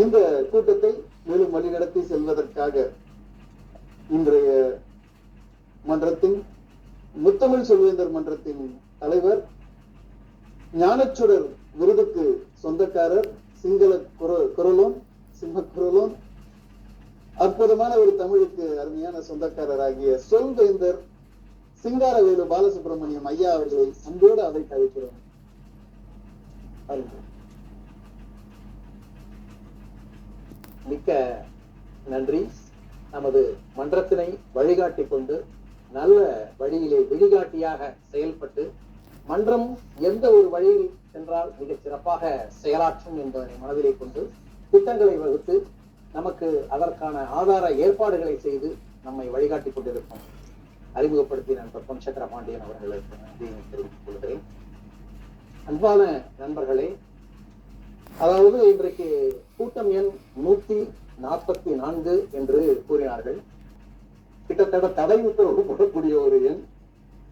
இந்த கூட்டத்தை மேலும் வழிநடத்தி செல்வதற்காக இன்றைய மன்றத்தின் முத்தமிழ் சொல்வேந்தர் மன்றத்தின் தலைவர், ஞானச்சுடர் விருதுக்கு சொந்தக்காரர், சிங்கள குரலோன், சிம்ம குரலோன், அற்புதமான ஒரு தமிழுக்கு அருமையான சொந்தக்காரர் ஆகிய சொல்வேந்தர் சிங்காரவேலு பாலசுப்ரமணியம் ஐயா அவர்களை அன்போடு அவைக்கு அழைக்கிறோம். மிக்க நன்றி. நமது மன்றத்தினை வழிகாட்டி கொண்டு நல்ல வழியிலே வழிகாட்டியாக செயல்பட்டு மன்றம் எந்த ஒரு வழியில் சென்றால் மிகச் சிறப்பாக செயலாற்றும் என்பதனை மனதிலே கொண்டு திட்டங்களை வகுத்து நமக்கு அதற்கான ஆதார ஏற்பாடுகளை செய்து நம்மை வழிகாட்டி கொண்டிருக்கும் அறிமுகப்படுத்தி நண்பர் பொன்சக்கர பாண்டியன் அவர்களுக்கு நன்றியை தெரிவித்துக் கொள்கிறேன். அன்பான நண்பர்களே, அதாவது இன்றைக்கு கூட்டம் எண் 144 என்று கூறினார்கள். கிட்டத்தட்ட தடை உத்தரவு போடக்கூடிய ஒரு எண்.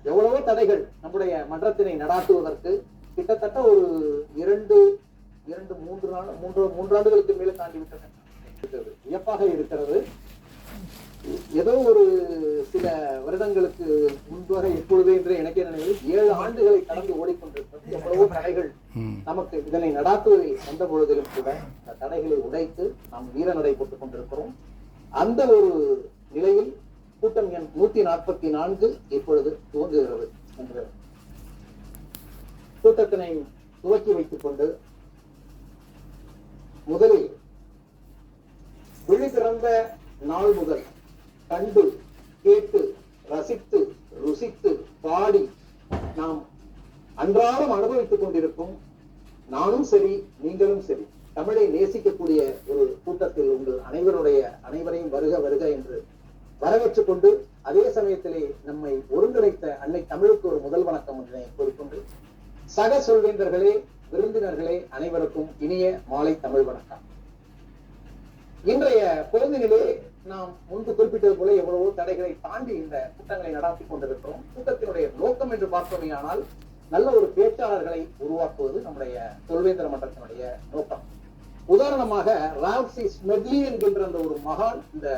எவ்வளவோ தடைகள் நம்முடைய மன்றத்தினை நடாத்துவதற்கு கிட்டத்தட்ட ஒரு 3 ஆண்டுகளுக்கு மேலே தாண்டி விட்டன. வியப்பாக இருக்கிறது. ஏதோ ஒரு சில வருடங்களுக்கு முன்பாக எப்பொழுது என்று எனக்கே நினைவு, 7 ஆண்டுகளை கடந்து ஓடிக்கொண்டிருக்கிறது. எவ்வளவோ தடைகள் நமக்கு இதனை நடாத்துவதில் வந்த பொழுதிலும் கூட அந்த தடைகளை உடைத்து நாம் வீர நடை போட்டுக் கொண்டிருக்கிறோம். அந்த ஒரு நிலையில் கூட்டம் எண் 144 இப்பொழுது துவங்குகிறது என்று கூட்டத்தினை துவக்கி வைத்துக் கொண்டு முதலில் விழி திறந்த நாள் முதல் கண்டு கேட்டு ரசித்து ருசித்து பாடி நாம் அன்றாடம் அனுபவித்துக் கொண்டிருக்கும் நானும் சரி நீங்களும் சரி தமிழை நேசிக்கக்கூடிய ஒரு கூட்டத்தில் உங்கள் அனைவரையும் வருக வருக என்று வரவேற்றுக் கொண்டு அதே சமயத்திலே நம்மை ஒருங்கிணைத்த அன்னை தமிழுக்கு ஒரு முதல் வணக்கம் ஒன்றை கூறிக்கொண்டு சக சொல்வேந்தர்களே, விருந்தினர்களே அனைவருக்கும் இனிய மாலை தமிழ் வணக்கம். இன்றைய பொழுதினிலே நாம் முன்பு குறிப்பிட்டது போல எவ்வளவோ தடைகளை தாண்டி இந்த கூட்டங்களை நடாத்தி கொண்டிருக்கிறோம். கூட்டத்தினுடைய நோக்கம் என்று பார்த்தோமே ஆனால் நல்ல ஒரு பேச்சாளர்களை உருவாக்குவது நம்முடைய சொல்வேந்தர் மன்றத்தினுடைய நோக்கம். உதாரணமாக ரால்சி ஸ்மெட்லி என்கின்ற அந்த ஒரு மகான் இந்த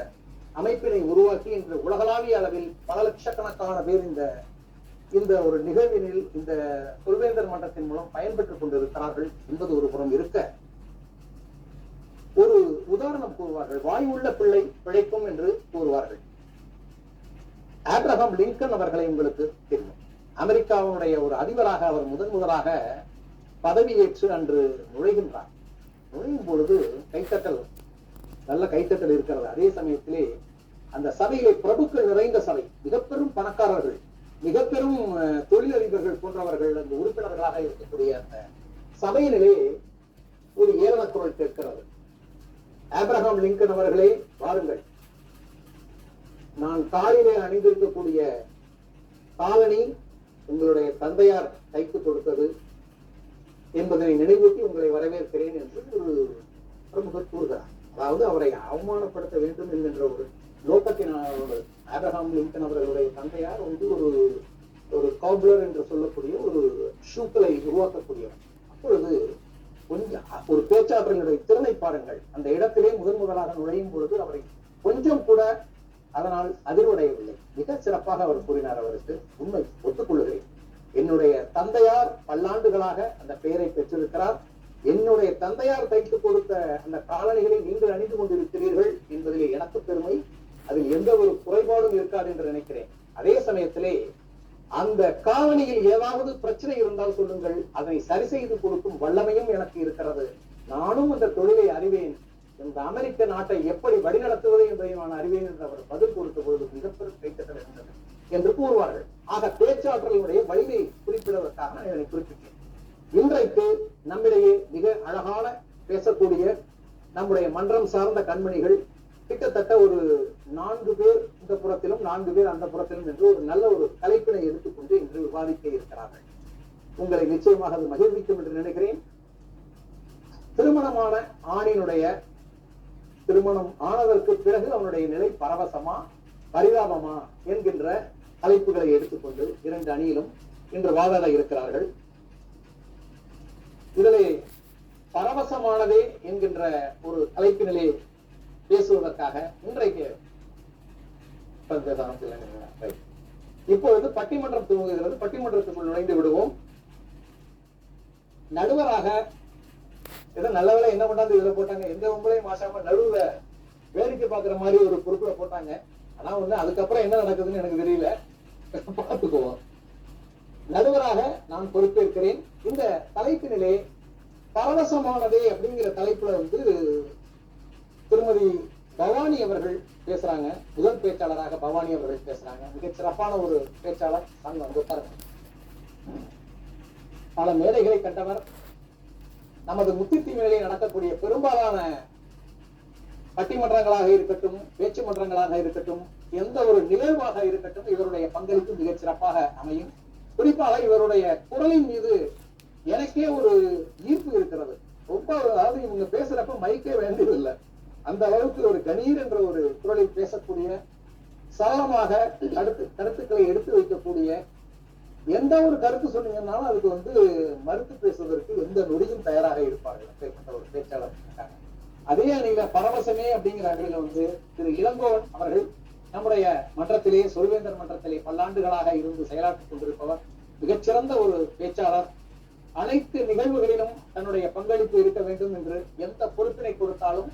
அமைப்பினை உருவாக்கி இன்று உலகளாவிய அளவில் பல லட்சக்கணக்கான பேர் இந்த ஒரு நிகழ்வினில் இந்த சொல்வேந்தர் மன்றத்தின் மூலம் பயன்பெற்றுக் கொண்டிருக்கிறார்கள் என்பது ஒரு புறம் இருக்க, ஒரு உதாரணம் கூறுவார்கள். வாய் உள்ள பிள்ளை பிழைக்கும் என்று கூறுவார்கள். ஆப்ரஹாம் லிங்கன் அவர்களை உங்களுக்கு தெரியும். அமெரிக்காவுடைய ஒரு அதிபராக அவர் முதலாக பதவியேற்று அன்று நுழைகின்றார். நுழையும் பொழுது கைத்தட்டல், நல்ல கைத்தட்டல் இருக்கிறது. அதே சமயத்திலே அந்த சபையிலே பிரபுக்கள் நிறைந்த சபை, மிக பெரும் பணக்காரர்கள், மிக பெரும் தொழிலதிபர்கள் போன்றவர்கள் அந்த உறுப்பினர்களாக இருக்கக்கூடிய அந்த சபையிலே ஒரு ஏளன குரல் கேட்கிறது. ஆப்ரஹாம் லிங்கன் அவர்களே, வாருங்கள், நான் காலிலே அணிந்திருக்கக்கூடிய காலணி உங்களுடைய தந்தையார் கைக்கு கொடுத்தது என்பதனை நினைவூட்டி உங்களை வரவேற்கிறேன் என்று ஒரு பிரமுகர் கூறுகிறார். அதாவது அவரை அவமானப்படுத்த வேண்டும் என்கின்ற ஒரு நோக்கத்தினால் ஆப்ரஹாம் லிங்கன் அவர்களுடைய தந்தையார் ஒரு காப்லர் என்று சொல்லக்கூடிய ஒரு ஷூக்களை உருவாக்கக்கூடியவர். அப்பொழுது ஒரு பேச்சாளர்களுடைய திறனை பாருங்கள். அந்த இடத்திலே முதலாக நுழையும் பொழுது அவரை கொஞ்சம் கூட அதனால் அதிர்வடையவில்லை. மிக சிறப்பாக அவர் கூறினார். அவருக்கு உண்மை ஒத்துக்கொள்கிறேன். என்னுடைய தந்தையார் பல்லாண்டுகளாக அந்த பெயரை பெற்றிருக்கிறார். என்னுடைய தந்தையார் தைத்துக் கொடுத்த அந்த காலணிகளை நீங்கள் அணிந்து கொண்டிருக்கிறீர்கள் என்பதிலே எனக்கு பெருமை. அதில் எந்த ஒரு குறைபாடும் இருக்காது என்று நினைக்கிறேன். அதே சமயத்திலே அந்த காலணியில் ஏதாவது பிரச்சனை இருந்தால் சொல்லுங்கள், அதனை சரி செய்து கொடுக்கும் வல்லமையும் எனக்கு இருக்கிறது. நானும் அந்த தொழிலை அறிவேன். இந்த அமெரிக்க நாட்டை எப்படி வழிநடத்துவது என்பதை நான் அறிவேன் என்று அவர் பதில் கொடுத்த பொழுது மிகப்பெரும் கைத்தட்டல் இருந்தது என்று கூறுவார்கள். ஆக பேச்சாற்றலுடைய வலிமையை குறிப்பிடுவதற்காக நான் இதனை குறிப்பிட்டேன். இன்றைக்கு நம்மிடையே மிக அழகான பேசக்கூடிய நம்முடைய மன்றம் சார்ந்த கண்மணிகள் கிட்டத்தட்ட ஒரு 4 பேர் இந்த புறத்திலும் 4 பேர் அந்த புறத்திலும் என்று ஒரு நல்ல ஒரு தலைப்பினை எடுத்துக்கொண்டு இன்று விவாதிக்க இருக்கிறார்கள். உங்களை நிச்சயமாக அது மகிழ்விக்கும் என்று நினைக்கிறேன். திருமணமான ஆணினுடைய திருமணம் ஆனதற்கு பிறகு அவனுடைய நிலை பரவசமா பரிதாபமா என்கின்ற தலைப்புகளை எடுத்துக்கொண்டு 2 அணியிலும் இன்று வாதாட இருக்கிறார்கள். இதிலே பரவசமானதே என்கின்ற ஒரு தலைப்பினிலே பேசுவதற்காக இன்றைக்கு இப்பொழுது பட்டிமன்றம் துவங்குகிறது. பட்டிமன்றத்துக்குள் நுழைந்து விடுவோம். நடுவராக நல்லவேளை என்ன பண்ணாந்து இதுல போட்டாங்க, எந்த உங்களையும் மாசாம நடுவுல வேடிக்கை பாக்குற மாதிரி ஒரு பொறுப்புல போட்டாங்க. ஆனா வந்து அதுக்கப்புறம் என்ன நடக்குதுன்னு எனக்கு தெரியல, பார்த்துக்குவோம். நடுவராக நான் பொறுப்பேற்கிறேன். இந்த தலைப்பினிலே பரவசமானதே அப்படிங்கிற தலைப்புல வந்து திருமதி பவானி அவர்கள் பேசுறாங்க. முதல் பேச்சாளராக பவானி அவர்கள் பேசுறாங்க. மிகச் சிறப்பான ஒரு பேச்சாளர். அங்க வந்து உட்காருங்க. பல மேடைகளை கண்டவர். நமது முத்தித்தி மேலே நடக்கக்கூடிய பெரும்பாலான பட்டிமன்றங்களாக இருக்கட்டும், பேச்சு மன்றங்களாக இருக்கட்டும், எந்த ஒரு நிகழ்வாக இருக்கட்டும், இவருடைய பங்களிப்பு மிகச் சிறப்பாக அமையும். குறிப்பாக இவருடைய குரலின் மீது எனக்கே ஒரு ஈர்ப்பு இருக்கிறது. ரொம்ப, அதாவது இவங்க பேசுறப்ப மைக்கே வேண்டியதில்லை. அந்த அளவுக்கு ஒரு கணீர் என்ற ஒரு குரலில் பேசக்கூடிய, சரளமாக கருத்துக்களை எடுத்து வைக்கக்கூடிய, எந்த ஒரு கருத்து சொன்னீங்கன்னாலும் அதுக்கு வந்து மறுத்து பேசுவதற்கு எந்த நொடியும் தயாராக இருப்பார்கள். அப்பேற்பட்ட ஒரு பேச்சாளர் இருக்காங்க. அதே அணியில பரவசமே அப்படிங்கிற அணியில வந்து திரு இளங்கோவன் அவர்கள் நம்முடைய மன்றத்திலே, சொல்வேந்தர் மன்றத்திலே பல்லாண்டுகளாக இருந்து செயலாற்றிக் கொண்டிருப்பவர். மிகச்சிறந்த ஒரு பேச்சாளர். அனைத்து நிகழ்வுகளிலும் தன்னுடைய பங்களிப்பு இருக்க வேண்டும் என்று எந்த பொறுப்பினை கொடுத்தாலும்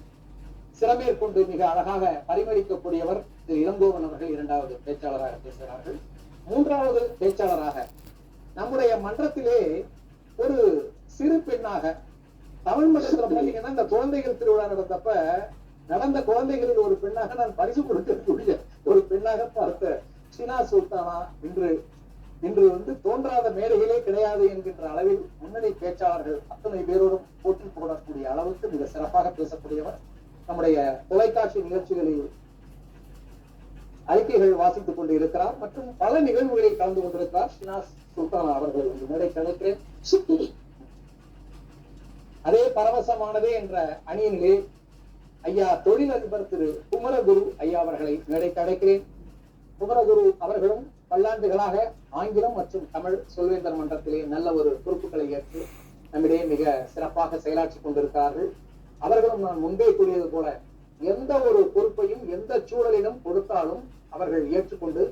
சிறமேற்கொண்டு மிக அழகாக பரிமளிக்கக்கூடியவர் திரு இளங்கோவன் அவர்கள் இரண்டாவது பேச்சாளராக பேசுகிறார்கள். மூன்றாவது பேச்சாளராக நம்முடைய மன்றத்திலே ஒரு சிறு பெண்ணாக, தமிழ் மன்றத்துல பாத்தீங்கன்னா இந்த குழந்தைகள் திருவிழா நடந்தப்ப நடந்த குழந்தைகளில் ஒரு பெண்ணாக நான் பரிசு கொடுக்கக்கூடிய ஒரு பெண்ணாக பார்த்த ஷினா சுல்தானா இன்று வந்து தோன்றாத மேடைகளே கிடையாது என்கின்ற அளவில் முன்னணி பேச்சாளர்கள் அத்தனை பேரோடும் போட்டி போடக்கூடிய அளவுக்கு மிக சிறப்பாக பேசக்கூடியவர். நம்முடைய தொலைக்காட்சி நிகழ்ச்சிகளில் அறிக்கைகள் வாசித்துக் கொண்டு இருக்கிறார் மற்றும் பல நிகழ்வுகளில் கலந்து கொண்டிருக்கிறார் ஷினா சுல்தானா அவர்கள் இந்த மேடை கிடைக்கிறேன். அதே பரவசமானதே என்ற அணியினிலே ஐயா தொழிலதிபர் திரு குமரகுரு ஐயா அவர்களை மேடைக்கு அழைக்கிறேன். குமரகுரு அவர்களும் பல்லாண்டுகளாக ஆங்கிலம் மற்றும் தமிழ் சொல்வேந்தர் மன்றத்திலே நல்ல ஒரு பொறுப்புகளை ஏற்று நம்மிடையே மிக சிறப்பாக செயலாற்றி கொண்டிருக்கிறார்கள். அவர்களும் நான் முன்பே கூறியது போல எந்த ஒரு பொறுப்பையும் எந்த சூழலிலும் கொடுத்தாலும் அவர்கள் ஏற்றுக்கொண்டு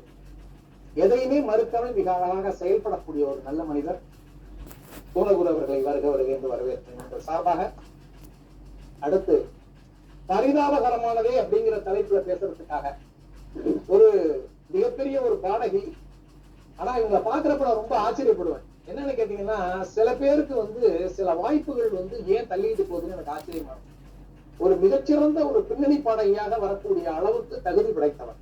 எதையுமே மறுக்காமல் மிக அழகாக செயல்படக்கூடிய ஒரு நல்ல மனிதர். குமரகுரு அவர்களை வருக என்று வரவேற்கிறேன் சார்பாக. அடுத்து பரிதாபகரமானதே அப்படிங்கிற தலைப்புல பேசுறதுக்காக ஒரு மிகப்பெரிய ஒரு பாடகி. ஆனா இவங்களை பாக்குறப்ப நான் ரொம்ப ஆச்சரியப்படுவேன். என்னன்னு கேட்டீங்கன்னா, சில பேருக்கு வந்து சில வாய்ப்புகள் வந்து ஏன் தள்ளிட்டு போகுதுன்னு எனக்கு ஆச்சரியமா இருக்கும். ஒரு மிகச்சிறந்த ஒரு பின்னணி பாடகியாக வரக்கூடிய அளவுக்கு தகுதி படைத்தவர்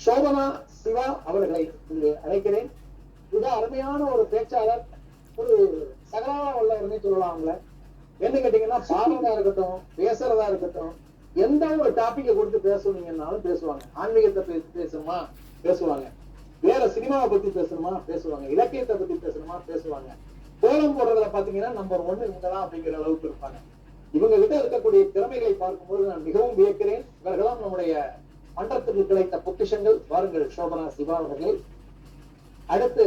சோபனா சிவா அவர்களை இங்கு அழைக்கிறேன். மிக அருமையான ஒரு பேச்சாளர், ஒரு சகலாவ வல்லவர்னே சொல்லலாம். அவங்கள என்ன கேட்டீங்கன்னா, பாடுறதா இருக்கட்டும், பேசுறதா இருக்கட்டும், எந்த ஒரு டாபிக்கை கொடுத்து பேசுவீங்கன்னாலும் பேசுவாங்க. ஆன்மீகத்தை பேசணுமா பேசுவாங்க, வேற சினிமாவை பத்தி பேசணுமா பேசுவாங்க, இலக்கியத்தை பத்தி பேசணுமா பேசுவாங்க. கோலம் போடுறதுல பாத்தீங்கன்னா நம்பர் 1 இவங்கதான் அப்படிங்கிற அளவுக்கு இருப்பாங்க. இவங்க கிட்ட இருக்கக்கூடிய திறமைகளை பார்க்கும்போது நான் மிகவும் வியக்கிறேன். இவர்களாம் நம்முடைய மன்றத்திற்கு கிடைத்த பொக்கிஷங்கள். வாருங்கள் சோபனா சிவா அவர்கள். அடுத்து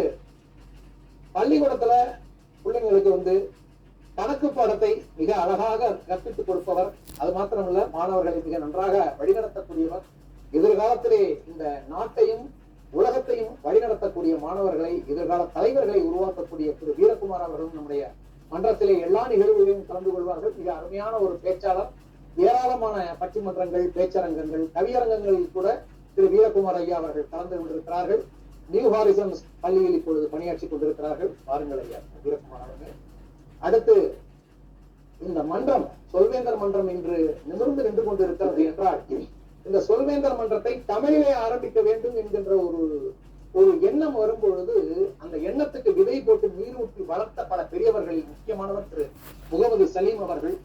பள்ளிக்கூடத்துல பிள்ளைங்களுக்கு வந்து கணக்கு பாடத்தை மிக அழகாக கற்பித்துக் கொடுப்பவர். அது மாத்திரமல்ல, மாணவர்களை மிக நன்றாக வழிநடத்தக்கூடியவர். எதிர்காலத்திலே இந்த நாட்டையும் உலகத்தையும் வழிநடத்தக்கூடிய மாணவர்களை, எதிர்கால தலைவர்களை உருவாக்கக்கூடிய திரு வீரகுமார் அவர்களும் நம்முடைய மன்றத்திலே எல்லா நிகழ்வுகளையும் கலந்து கொள்வார்கள். மிக அருமையான ஒரு பேச்சாளர். ஏராளமான பட்டிமன்றங்கள், பேச்சரங்கங்கள், கவியரங்கங்களில் கூட திரு வீரகுமார் ஐயா அவர்கள் கலந்து கொண்டிருக்கிறார்கள். நியூ ஹாரிசன்ஸ் பள்ளியில் இப்பொழுது பணியாற்றி கொண்டிருக்கிறார்கள். வாருங்கள் ஐயா வீரகுமார் அவர்கள். அடுத்து இந்த மன்றம், சொல்வேந்தர் மன்றம் இன்று நிமிர்ந்து நின்று கொண்டிருக்கிறது என்றால், இந்த சொல்வேந்தர் மன்றத்தை தமிழிலே ஆரம்பிக்க வேண்டும் என்கின்ற ஒரு எண்ணம் வரும்பொழுது அந்த எண்ணத்துக்கு விதை போட்டு நீரூற்றி வளர்த்த பல பெரியவர்களில் முக்கியமானவர் திரு முகமது சலீம் அவர்கள்.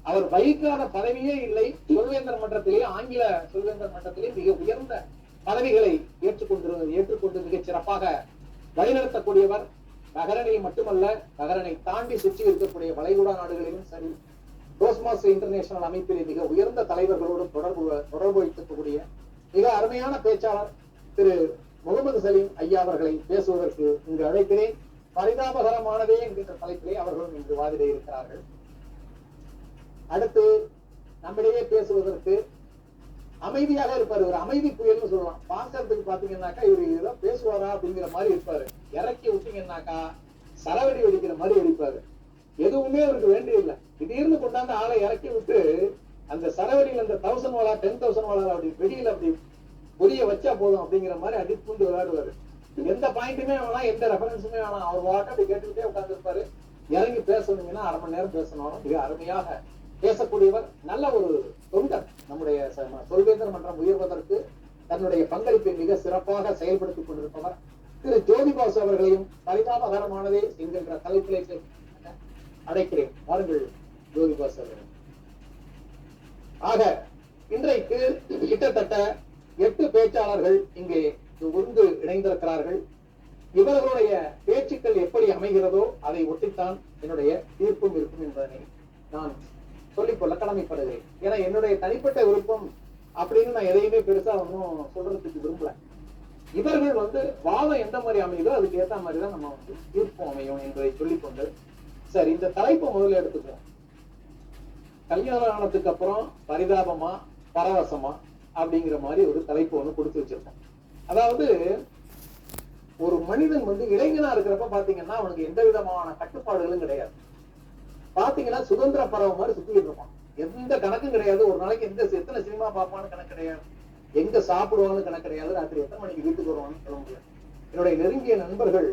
அவர் வகிக்காத பதவியே இல்லை. சொல்வேந்தர் மன்றத்திலே, ஆங்கில சொல்வேந்தர் மன்றத்திலே மிக உயர்ந்த பதவிகளை ஏற்றுக்கொண்டு மிகச் சிறப்பாக வழிநடத்தக்கூடியவர். பஹ்ரைனில் மட்டுமல்ல, பஹ்ரைனை தாண்டி சுற்றி இருக்கக்கூடிய வளைகுடா நாடுகளிலும் சரி, டோஸ்மாஸ் இன்டர்நேஷனல் அமைப்பிலே மிக உயர்ந்த தலைவர்களோடு தொடர்பு வைக்கக்கூடிய மிக அருமையான பேச்சாளர் திரு முகமது சலீம் ஐயா அவர்களை பேசுவதற்கு இங்கு அழைக்கிறேன். பரிதாபகரமானதே என்கின்ற தலைப்பிலே அவர்களும் இன்று வாதிட இருக்கிறார்கள். அடுத்து நம்மிடையே பேசுவதற்கு அமைதியாக இருப்பாரு, ஒரு அமைதி புயல்னு சொல்லலாம். பாக்குறதுக்கு பாத்தீங்கன்னாக்கா இவரு ஏதோ பேசுவாரா அப்படிங்கிற மாதிரி இருப்பாரு. இறக்கி விட்டீங்கன்னாக்கா சரவெடி வெடிக்கிற மாதிரி வெடிப்பாரு. எதுவுமே அவருக்கு வேண்டியதில்லை. திடீர்னு கொண்டாந்து ஆளை இறக்கி விட்டு அந்த சரவெடியில் அந்த 1000 வாலா 10,000 வாலா அப்படி வெடியில அப்படி பொரிய வச்சா போதும் அப்படிங்கிற மாதிரி அடி பூண்டு விளையாடுவாரு. எந்த பாயிண்ட்டுமே வேணாம், எந்த ரெஃபரன்ஸுமே வேணாம், அவர் வாட்ட அப்படி கேட்டுக்கிட்டே உட்கார்ந்து இருப்பாரு. இறங்கி பேசணுங்கன்னா 1/2 மணி நேரம் பேசணும். மிக அருமையாக பேசக்கூடியவர், நல்ல ஒரு தொண்டர். நம்முடைய சொல்வேந்தர் மன்றம் உயர்வதற்கு தன்னுடைய பங்களிப்பை மிக சிறப்பாக செயல்படுத்திக் கொண்டிருப்பவர் திரு ஜோதிபாசு அவர்களையும் பரிதாபகரமானதே என்கின்ற தலைப்பிலே அழைக்கிறேன். வாருங்கள் ஜோதிபாசு அவர்கள். ஆக இன்றைக்கு கிட்டத்தட்ட 8 பேச்சாளர்கள் இங்கே ஒன்று இணைந்திருக்கிறார்கள். இவர்களுடைய பேச்சுக்கள் எப்படி அமைகிறதோ அதை ஒட்டித்தான் என்னுடைய தீர்ப்பும் இருக்கும் என்பதனை நான் சொல்லிக்கொள்ள கடமைப்படுகிறேன். ஏன்னா என்னுடைய தனிப்பட்ட விருப்பம் அப்படின்னு நான் எதையுமே பெருசா ஒன்றும் சொல்றதுக்கு விரும்பல. இவர்கள் வாதம் எந்த மாதிரி அமையுதோ அதுக்கு ஏற்ற மாதிரி தான் நம்ம தீர்ப்பு அமையும் என்பதை சொல்லிக்கொண்டு, சரி இந்த தலைப்பை முதல்ல எடுத்துக்குவோம். கல்யாணத்துக்கு அப்புறம் பரிதாபமா பரவசமா அப்படிங்கிற மாதிரி ஒரு தலைப்பு ஒண்ணு கொடுத்து வச்சிருக்கோம். அதாவது ஒரு மனிதன் இளைஞனா இருக்கிறப்ப பாத்தீங்கன்னா அவனுக்கு எந்த விதமான கட்டுப்பாடுகளும் கிடையாது. பாத்தீங்கன்னா சுதந்திர பறவை மாதிரி சுத்திட்டு இருப்பான். எந்த கணக்கும் கிடையாது. ஒரு நாளைக்கு எத்தனை சினிமா பார்ப்பான்னு கணக்கு கிடையாது, எங்க சாப்பிடுவான்னு கணக்கு கிடையாது, ராத்திரி எத்தனை மணிக்கு வீட்டுக்கு வருவான்னு சொல்ல முடியாது. என்னுடைய நெருங்கிய நண்பர்கள்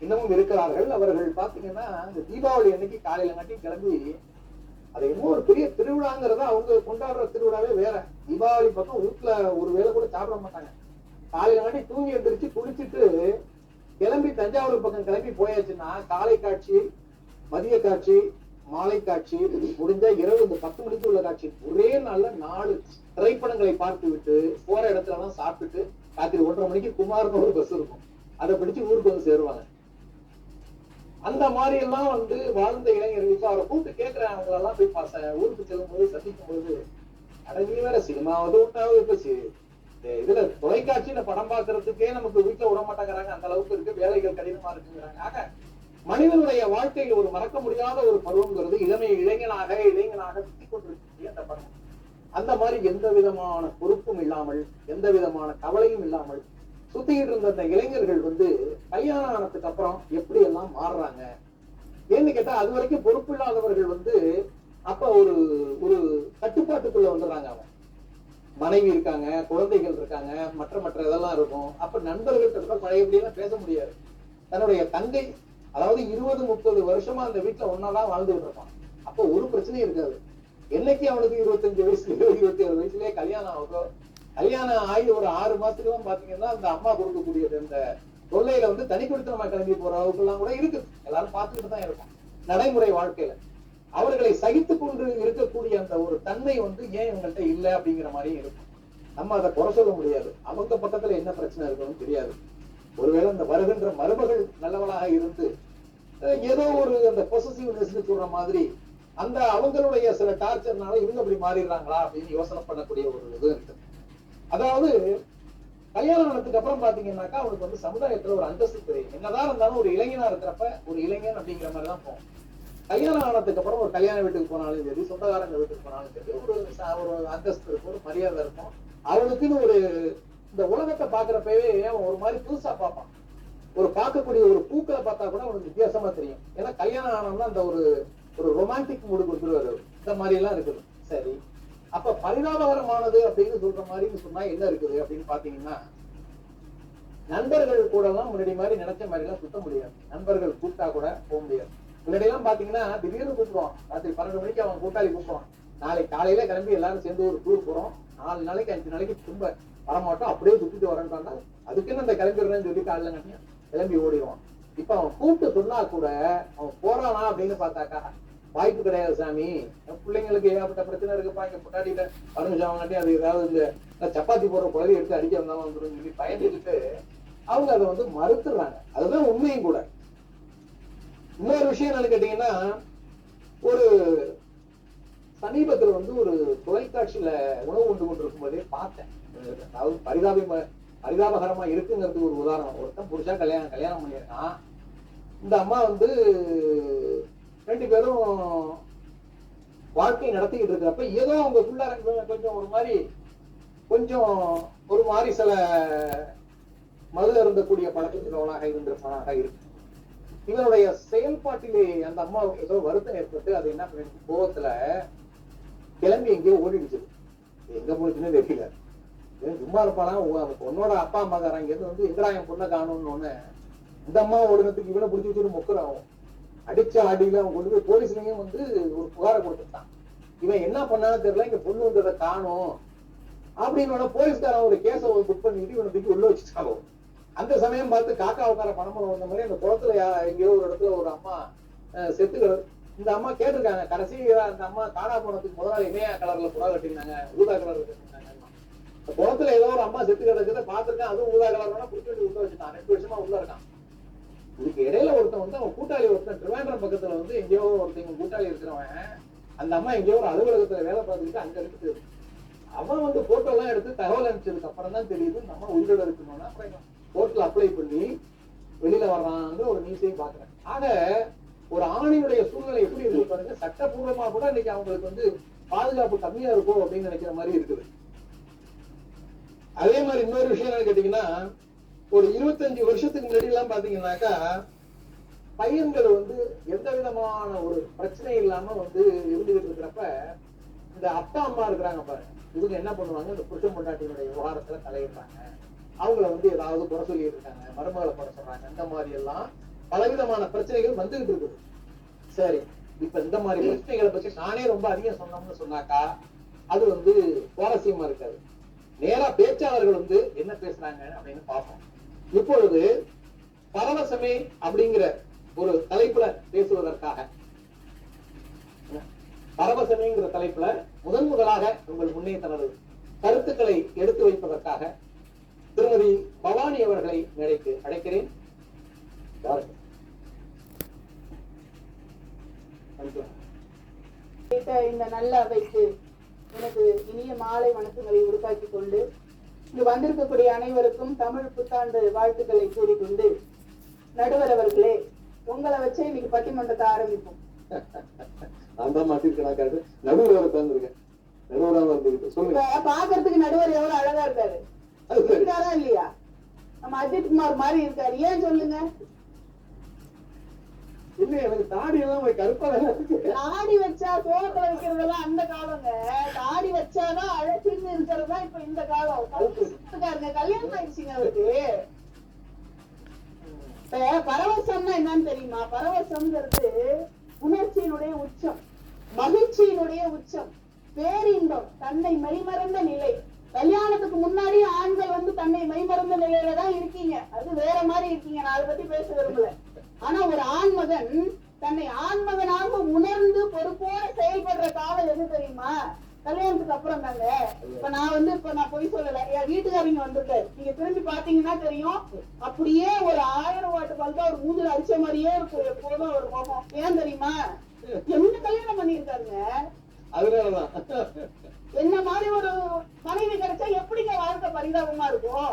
இன்னமும் இருக்கிறார்கள். அவர்கள் பாத்தீங்கன்னா இந்த தீபாவளி அன்னைக்கு காலையில காட்டி கிளம்பி, அது இன்னும் ஒரு பெரிய திருவிழாங்கிறத அவங்க கொண்டாடுற திருவிழாவே வேற. தீபாவளி பக்கம் வீட்டுல ஒரு வேளை கூட சாப்பிட மாட்டாங்க. காலையில காட்டி தூங்கி எழுந்திரிச்சு குளிச்சுட்டு கிளம்பி தஞ்சாவூர் பக்கம் கிளம்பி போயாச்சுன்னா காலை காட்சி, மதிய காட்சி, மாலை காட்சி, முடிஞ்சா இரவு இந்த 10 மணிக்கு உள்ள காட்சி, ஒரே நாள்ல 4 திரைப்படங்களை பார்த்து விட்டு போற இடத்துல எல்லாம் சாப்பிட்டுட்டு ராத்திரி 1:30 மணிக்கு குமார்னு ஒரு பஸ் இருக்கும், அதை பிடிச்சு ஊருக்கு சேருவாங்க. அந்த மாதிரி எல்லாம் வாழ்ந்த இளைஞர்கள் இப்ப அவரை கூப்பிட்டு கேட்கிறேன். அவங்க எல்லாம் போய் ஊருக்கு செல்லும் போது சந்திக்கும் போது, அடங்கி வேற சினிமாவது விட்டாவது இப்ப இதுல தொலைக்காட்சியில படம் பார்க்கறதுக்கே நமக்கு வீட்டுல விட மாட்டேங்கிறாங்க. அந்த அளவுக்கு இருக்கு, வேலைகள் கடினமா இருக்குங்கிறாங்க. ஆக மனிதனுடைய வாழ்க்கையில் ஒரு மறக்க முடியாத ஒரு பருவங்கிறது இளைஞனாக சுத்தி கொண்டிருக்கக்கூடிய அந்த பருவம். அந்த மாதிரி எந்த விதமான பொறுப்பும் இல்லாமல், எந்த விதமான கவலையும் இல்லாமல் சுத்திக்கிட்டு இருந்த அந்த இளைஞர்கள் கல்யாணம் ஆனதுக்கு அப்புறம் எப்படி எல்லாம் மாறுறாங்க ஏன்னு கேட்டா, அது வரைக்கும் பொறுப்பு இல்லாதவர்கள் அப்ப ஒரு ஒரு கட்டுப்பாட்டுக்குள்ள வந்துடுறாங்க. அவன் மனைவி இருக்காங்க, குழந்தைகள் இருக்காங்க, மற்ற இதெல்லாம் இருக்கும். அப்ப நண்பர்கள் பழையபடியெல்லாம் பேச முடியாது. தன்னுடைய தங்கை, அதாவது 20-30 வருஷமா அந்த வீட்டுல ஒன்னாதான் வாழ்ந்துகிட்டு இருப்பான். அப்ப ஒரு பிரச்சனையும் இருக்காது. என்னைக்கு அவனுக்கு 25 வயசுலயோ 27 வயசுலயே கல்யாணம் ஆகுதோ, கல்யாணம் ஆகி ஒரு 6 மாசத்துக்கு எல்லாம் பாத்தீங்கன்னா அந்த அம்மா கொடுக்கக்கூடிய அந்த தொல்லையில தனி கொடுத்தனமா கிளம்பி போற அளவுக்கு எல்லாம் கூட இருக்குது. எல்லாரும் பார்த்துக்கிட்டு தான் இருக்கும் நடைமுறை வாழ்க்கையில. அவர்களை சகித்து கொண்டு இருக்கக்கூடிய அந்த ஒரு தன்மை ஏன் இவங்கள்ட்ட இல்லை அப்படிங்கிற மாதிரியும் இருக்கும். நம்ம அதை குறை சொல்ல முடியாது. அவங்க பக்கத்துல என்ன பிரச்சனை இருக்குன்னு தெரியாது. ஒருவேளை அந்த வருகின்ற மருமகள் நல்லவளாக இருந்து ஏதோ ஒரு அந்த பொசசிவ்னஸ் சொல்ற மாதிரி அந்த அவங்களுடைய சில டார்ச்சர்னால இவங்க அப்படி மாறிடுறாங்களா அப்படின்னு யோசனை பண்ணக்கூடிய ஒரு இது இருக்கு. அதாவது கல்யாணம் ஆனதுக்கு அப்புறம் பாத்தீங்கன்னாக்கா அவனுக்கு சமுதாயத்துல ஒரு அந்தஸ்து தெரியும். என்னதான் இருந்தாலும் ஒரு இளைஞனா இருக்கிறப்ப ஒரு இளைஞன் அப்படிங்கிற மாதிரி தான் போகும். கல்யாணம் ஆனதுக்கு அப்புறம் ஒரு கல்யாண வீட்டுக்கு போனாலும் சரி, சொந்தக்காரங்க வீட்டுக்கு போனாலும் சரி, ஒரு அந்தஸ்து இருக்கும், ஒரு மரியாதை இருக்கும். அவனுக்குன்னு ஒரு இந்த உலகத்தை பாக்குறப்பவே அவன் ஒரு மாதிரி புதுசா பார்ப்பான். ஒரு பார்க்கக்கூடிய ஒரு பூக்களை பார்த்தா கூட அவனுக்கு வித்தியாசமா தெரியும். ஏன்னா கல்யாணம் ஆனோம்னா அந்த ஒரு ரொமான்டிக் மூடு கொடுத்துருவாரு. இந்த மாதிரி எல்லாம் இருக்குது. சரி, அப்ப பரிதாபகரமானது அப்படின்னு சொல்ற மாதிரி சொன்னா என்ன இருக்குது அப்படின்னு பாத்தீங்கன்னா, நண்பர்கள் கூட எல்லாம் முன்னாடி மாதிரி நினைச்ச மாதிரி எல்லாம் சுத்த முடியாது. நண்பர்கள் கூப்பிட்டா கூட போக முடியாது. முன்னாடி எல்லாம் பாத்தீங்கன்னா திடீர்னு கூப்பிடுவான். ராத்திரி 12 மணிக்கு அவன் கூட்டாளி கூப்பிடுவான். நாளைக்கு காலையில கிளம்பி எல்லாரும் சேர்ந்து ஒரு டூர் போறோம், 4 நாளைக்கு 5 நாளைக்கு திரும்ப வரமாட்டோம், அப்படியே சுத்திட்டு வரேன்றாங்க. அதுக்குன்னு அந்த கிளம்பிடுறேன்னு சொல்லி காலையில கட்டியா கிளம்பி ஓடிடுவான். இப்ப அவன் கூப்பிட்டு சொன்னா கூட அவன் போறானா அப்படின்னு பார்த்தாக்கா வாய்ப்பு கிடையாது சாமி, என் பிள்ளைங்களுக்கு ஏகப்பட்ட பிரச்சனை இருக்குப்பா, இங்க பொட்டாடிட்ட பரமசாமி அது ஏதாவது இந்த சப்பாத்தி போடுற குழந்தை எடுத்து அடிக்க வந்தாலும் வந்துடும் சொல்லி பயந்துட்டு அவங்க அதை மறுத்துடுறாங்க. அதுதான் உண்மையும் கூட. இன்னொரு விஷயம் என்னன்னு கேட்டீங்கன்னா, ஒரு சமீபத்துல ஒரு தொலைக்காட்சியில உணவு உண்டு கொண்டிருக்கும் போதே பார்த்தேன். அதாவது பரிதாபகரமா இருக்குங்கிறதுக்கு ஒரு உதாரணம். ஒருத்தன் புருஷா கல்யாணம் பண்ணியிருக்கான். இந்த அம்மா வந்து ரெண்டு பேரும் வாழ்க்கை நடத்திக்கிட்டு இருக்கிறப்ப ஏதோ அவங்களுக்குள்ள கொஞ்சம் ஒரு மாதிரி சில மது அருந்தக்கூடிய பழக்கத்தினவனாக இருந்திருப்பவனாக இருக்கு. இவனுடைய செயல்பாட்டிலே அந்த அம்மாவுக்கு ஏதோ வருத்தம் ஏற்பட்டு அது என்ன பண்ணிட்டு கோவத்துல கிளம்பி எங்கேயோ ஓடிடுச்சு. எங்க போச்சுன்னு தெரியல. சும்மா இருப்பானா பொண்ணோட அப்பா அம்மாக்காரங்க இருந்து வந்து எங்கடா என் பொண்ணை காணும்னு ஒண்ணு இந்த அம்மா ஓடுனதுக்கு இவனை பிடிச்சி வச்சுட்டு மொக்குறான். அடிச்ச ஆடியில அவன் கொண்டு போய் போலீஸ்லயும் வந்து ஒரு புகாரை கொடுத்துட்டான். இவன் என்ன பண்ணான்னு தெரியல, இங்க பொண்ணு வந்ததை காணும் அப்படின்னு போலீஸ்காரன் ஒரு கேஸை புக் பண்ணிட்டு இவனை தூக்கி உள்ள வச்சுட்டாங்க. அந்த சமயம் பார்த்து காக்கா உட்கார பணமரம் வந்த மாதிரி அந்த குளத்துல எங்கேயோ ஒரு இடத்துல ஒரு அம்மா செத்துக்கிறது. இந்த அம்மா கேட்டிருக்காங்க, கடைசி அந்த அம்மா காணா போனதுக்கு முதல்ல இணைய கலர்ல புடா கட்டிருந்தாங்க, ஊதா கலர் கட்டிருந்தாங்க. இந்த குளத்துல ஏதோ ஒரு அம்மா செத்து கிடக்குறத பாத்துருக்கேன். அதுவும் ஊதா கலர்னா புடிச்சு உள்ள வச்சுட்டான். 2 வருஷமா உள்ள இருக்கான். இதுக்கு இடையில ஒருத்தன் வந்து அவன் கூட்டாளி ஒருத்தன் திருவேண்டரம் பக்கத்துல வந்து எங்கேயோ ஒருத்தங்க கூட்டாளி இருக்கிறவன் அந்த அம்மா எங்கேயோ ஒரு அலுவலகத்துல வேலை பார்த்துக்கிட்டு அங்க இருக்குது. அவன் வந்து போட்டோ எல்லாம் எடுத்து தகவல் அனுப்பிச்சதுக்கு அப்புறம் தான் தெரியுது நம்ம உயிரோட இருக்கணும்னா அப்புறம் கோர்ட்ல அப்ளை பண்ணி வெளியில வர்றாங்கிற ஒரு நியூஸையும் பாக்குறேன். ஆக ஒரு ஆணினுடைய சூழ்நிலை எப்படி இருக்கு பாருங்க. சட்டப்பூர்வமா கூட இன்னைக்கு அவங்களுக்கு வந்து பாதுகாப்பு கம்மியா இருக்கும் அப்படின்னு நினைக்கிற மாதிரி இருக்குது. அதே மாதிரி இன்னொரு விஷயம் என்னன்னு கேட்டீங்கன்னா, ஒரு 25 வருஷத்துக்கு முன்னாடி எல்லாம் பாத்தீங்கன்னாக்கா பையன்கள் வந்து எந்த விதமான ஒரு பிரச்சனை இல்லாம வந்து இருந்துகிட்டு இருக்கிறப்ப இந்த அப்பா அம்மா இருக்கிறாங்க பாருங்க, இவங்க என்ன பண்ணுவாங்க, இந்த புருஷன் பொண்டாட்டியினுடைய விவகாரத்துல தலையிடுறாங்க. அவங்கள வந்து ஏதாவது குறை சொல்லிட்டு இருக்காங்க, மருமகளை குறை சொல்றாங்க. இந்த மாதிரி எல்லாம் பலவிதமான பிரச்சனைகள் வந்துகிட்டு இருக்குது. சரி, இப்ப இந்த மாதிரி பிரச்சனைகளை பத்தி நானே ரொம்ப அதிகம் சொன்னோம்னு சொன்னாக்கா அது வந்து சுவாரஸ்யமா இருக்காது. நேரா பேச்சாளர்கள் வந்து என்ன பேசுறாங்க அப்படின்னு பார்ப்போம். இப்பொழுது பரவசமே அப்படிங்கிற ஒரு தலைப்புல பேசுவதற்காக, பரவசமேங்கிற தலைப்புல முதலாக உங்கள் முன்னே தனது கருத்துக்களை எடுத்து வைப்பதற்காக திருமதி பவானி அவர்களை மேடைக்கு அழைக்கிறேன். இந்த நல்ல அவைக்கு எனக்கு இனிய மாலை வணக்கங்களை உருவாக்கி கொண்டு இங்கு வந்திருக்கக்கூடிய அனைவருக்கும் தமிழ் புத்தாண்டு வாழ்த்துக்களை கூறிக்கொண்டு, நடுவர் அவர்களே, உங்களை வச்சே இன்னைக்கு பட்டிமன்றத்தை ஆரம்பிப்போம். பாக்குறதுக்கு நடுவர் எவ்வளவு அழகா இருக்காரு, இருக்காரா இல்லையா? நம்ம அஜித் குமார் மாதிரி இருக்காரு. ஏன் சொல்லுங்க? இல்ல, எனக்கு தாடி எல்லாம் கருப்பா தாடி வச்சா சோகத்துல வைக்கிறதெல்லாம் அந்த காலங்க. தாடி வச்சாதான் அழைச்சிருந்து இருக்கிறதா இப்ப இந்த காலம். கல்யாணம் ஆயிடுச்சுங்க அவருக்கு. இப்ப பரவசம்னா என்னன்னு தெரியுமா? பரவசம்ங்கிறது உணர்ச்சியினுடைய உச்சம், மகிழ்ச்சியினுடைய உச்சம், பேரின்பம், தன்னை மெய்மறந்த நிலை. கல்யாணத்துக்கு முன்னாடி ஆண்கள் வந்து தன்னை மெய்மறந்த நிலையில தான் இருக்கீங்க. அது வேற மாதிரி இருக்கீங்க, நான் அதை பத்தி பேச விரும்பல. ஆனா ஒரு ஆண்மகன் தன்னை ஆண்மகனாக உணர்ந்து பொறுப்போட செயல்படுற காலம் எது தெரியுமா? கல்யாணத்துக்கு அப்புறம் தாங்க. இப்ப நான் பொய் சொல்லல, என் வீட்டுக்காரங்க வந்திருக்காரு, நீங்க திரும்பி பாத்தீங்கன்னா தெரியும். அப்படியே ஒரு 1000 வாட்டு பல்பா ஒரு மூஞ்சில அடிச்ச மாதிரியே இருக்கும் எப்போதும் ஒரு முகம். ஏன் தெரியுமா? என்ன கல்யாணம் பண்ணிருக்காருங்க. அதனாலதான் என்ன மாதிரி ஒரு மனைவி கிடைச்சா எப்படிங்க வாழ்க்கை பரிதாபமா இருக்கும்?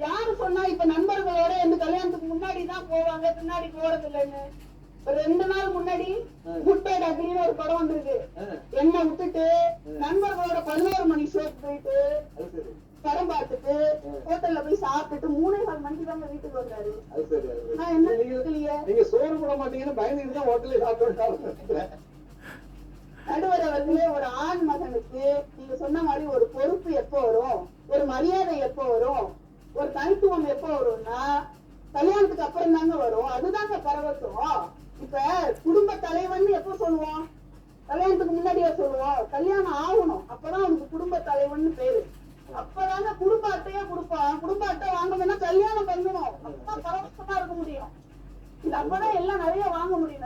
யாரு சொன்னா? இப்ப நண்பர்களோட இந்த கல்யாணத்துக்கு முன்னாடிதான் போவாங்க, பின்னாடி போறது இல்லைன்னு. 2 நாள் முன்னாடி முட்டை அப்படின்னு ஒரு படம் வந்திருக்கு. என்ன விட்டுட்டு நண்பர்களோட 11 மணி ஷோக்கு போயிட்டு படம் பார்த்துட்டு ஹோட்டல்ல போய் சாப்பிட்டுட்டு 3:15 மணிக்கு தாங்க வீட்டுக்கு வந்தாரு. நான் என்ன இல்லையே, நீங்க சோறு போட மாட்டீங்கன்னு பயந்துட்டு தான் ஹோட்டல்ல சாப்பிட்டு. நடுவர் அவர்களே, ஒரு ஆண் மகனுக்கு நீங்க சொன்ன மாதிரி ஒரு பொறுப்பு எப்ப வரும், ஒரு மரியாதை எப்ப வரும், ஒரு தனித்துவம் எப்ப வரும்னா கல்யாணத்துக்கு அப்புறம் தாங்க வரும். அதுதாங்க பரவசம். இப்ப குடும்ப தலைவன் எப்ப சொல்லுவோம்? கல்யாணத்துக்கு முன்னாடியே சொல்லுவோம். கல்யாணம் ஆகணும், அப்பதான் அவனுக்கு குடும்ப தலைவன் பேரு. அப்பதாங்க குடும்ப அட்டையே கொடுப்பான். குடும்ப அட்டை வாங்கணும்னா கல்யாணம் பண்ணணும், அப்பதான் பரவசமா இருக்க முடியும். இது அப்பதான் எல்லாம் நிறைய வாங்க முடியும்.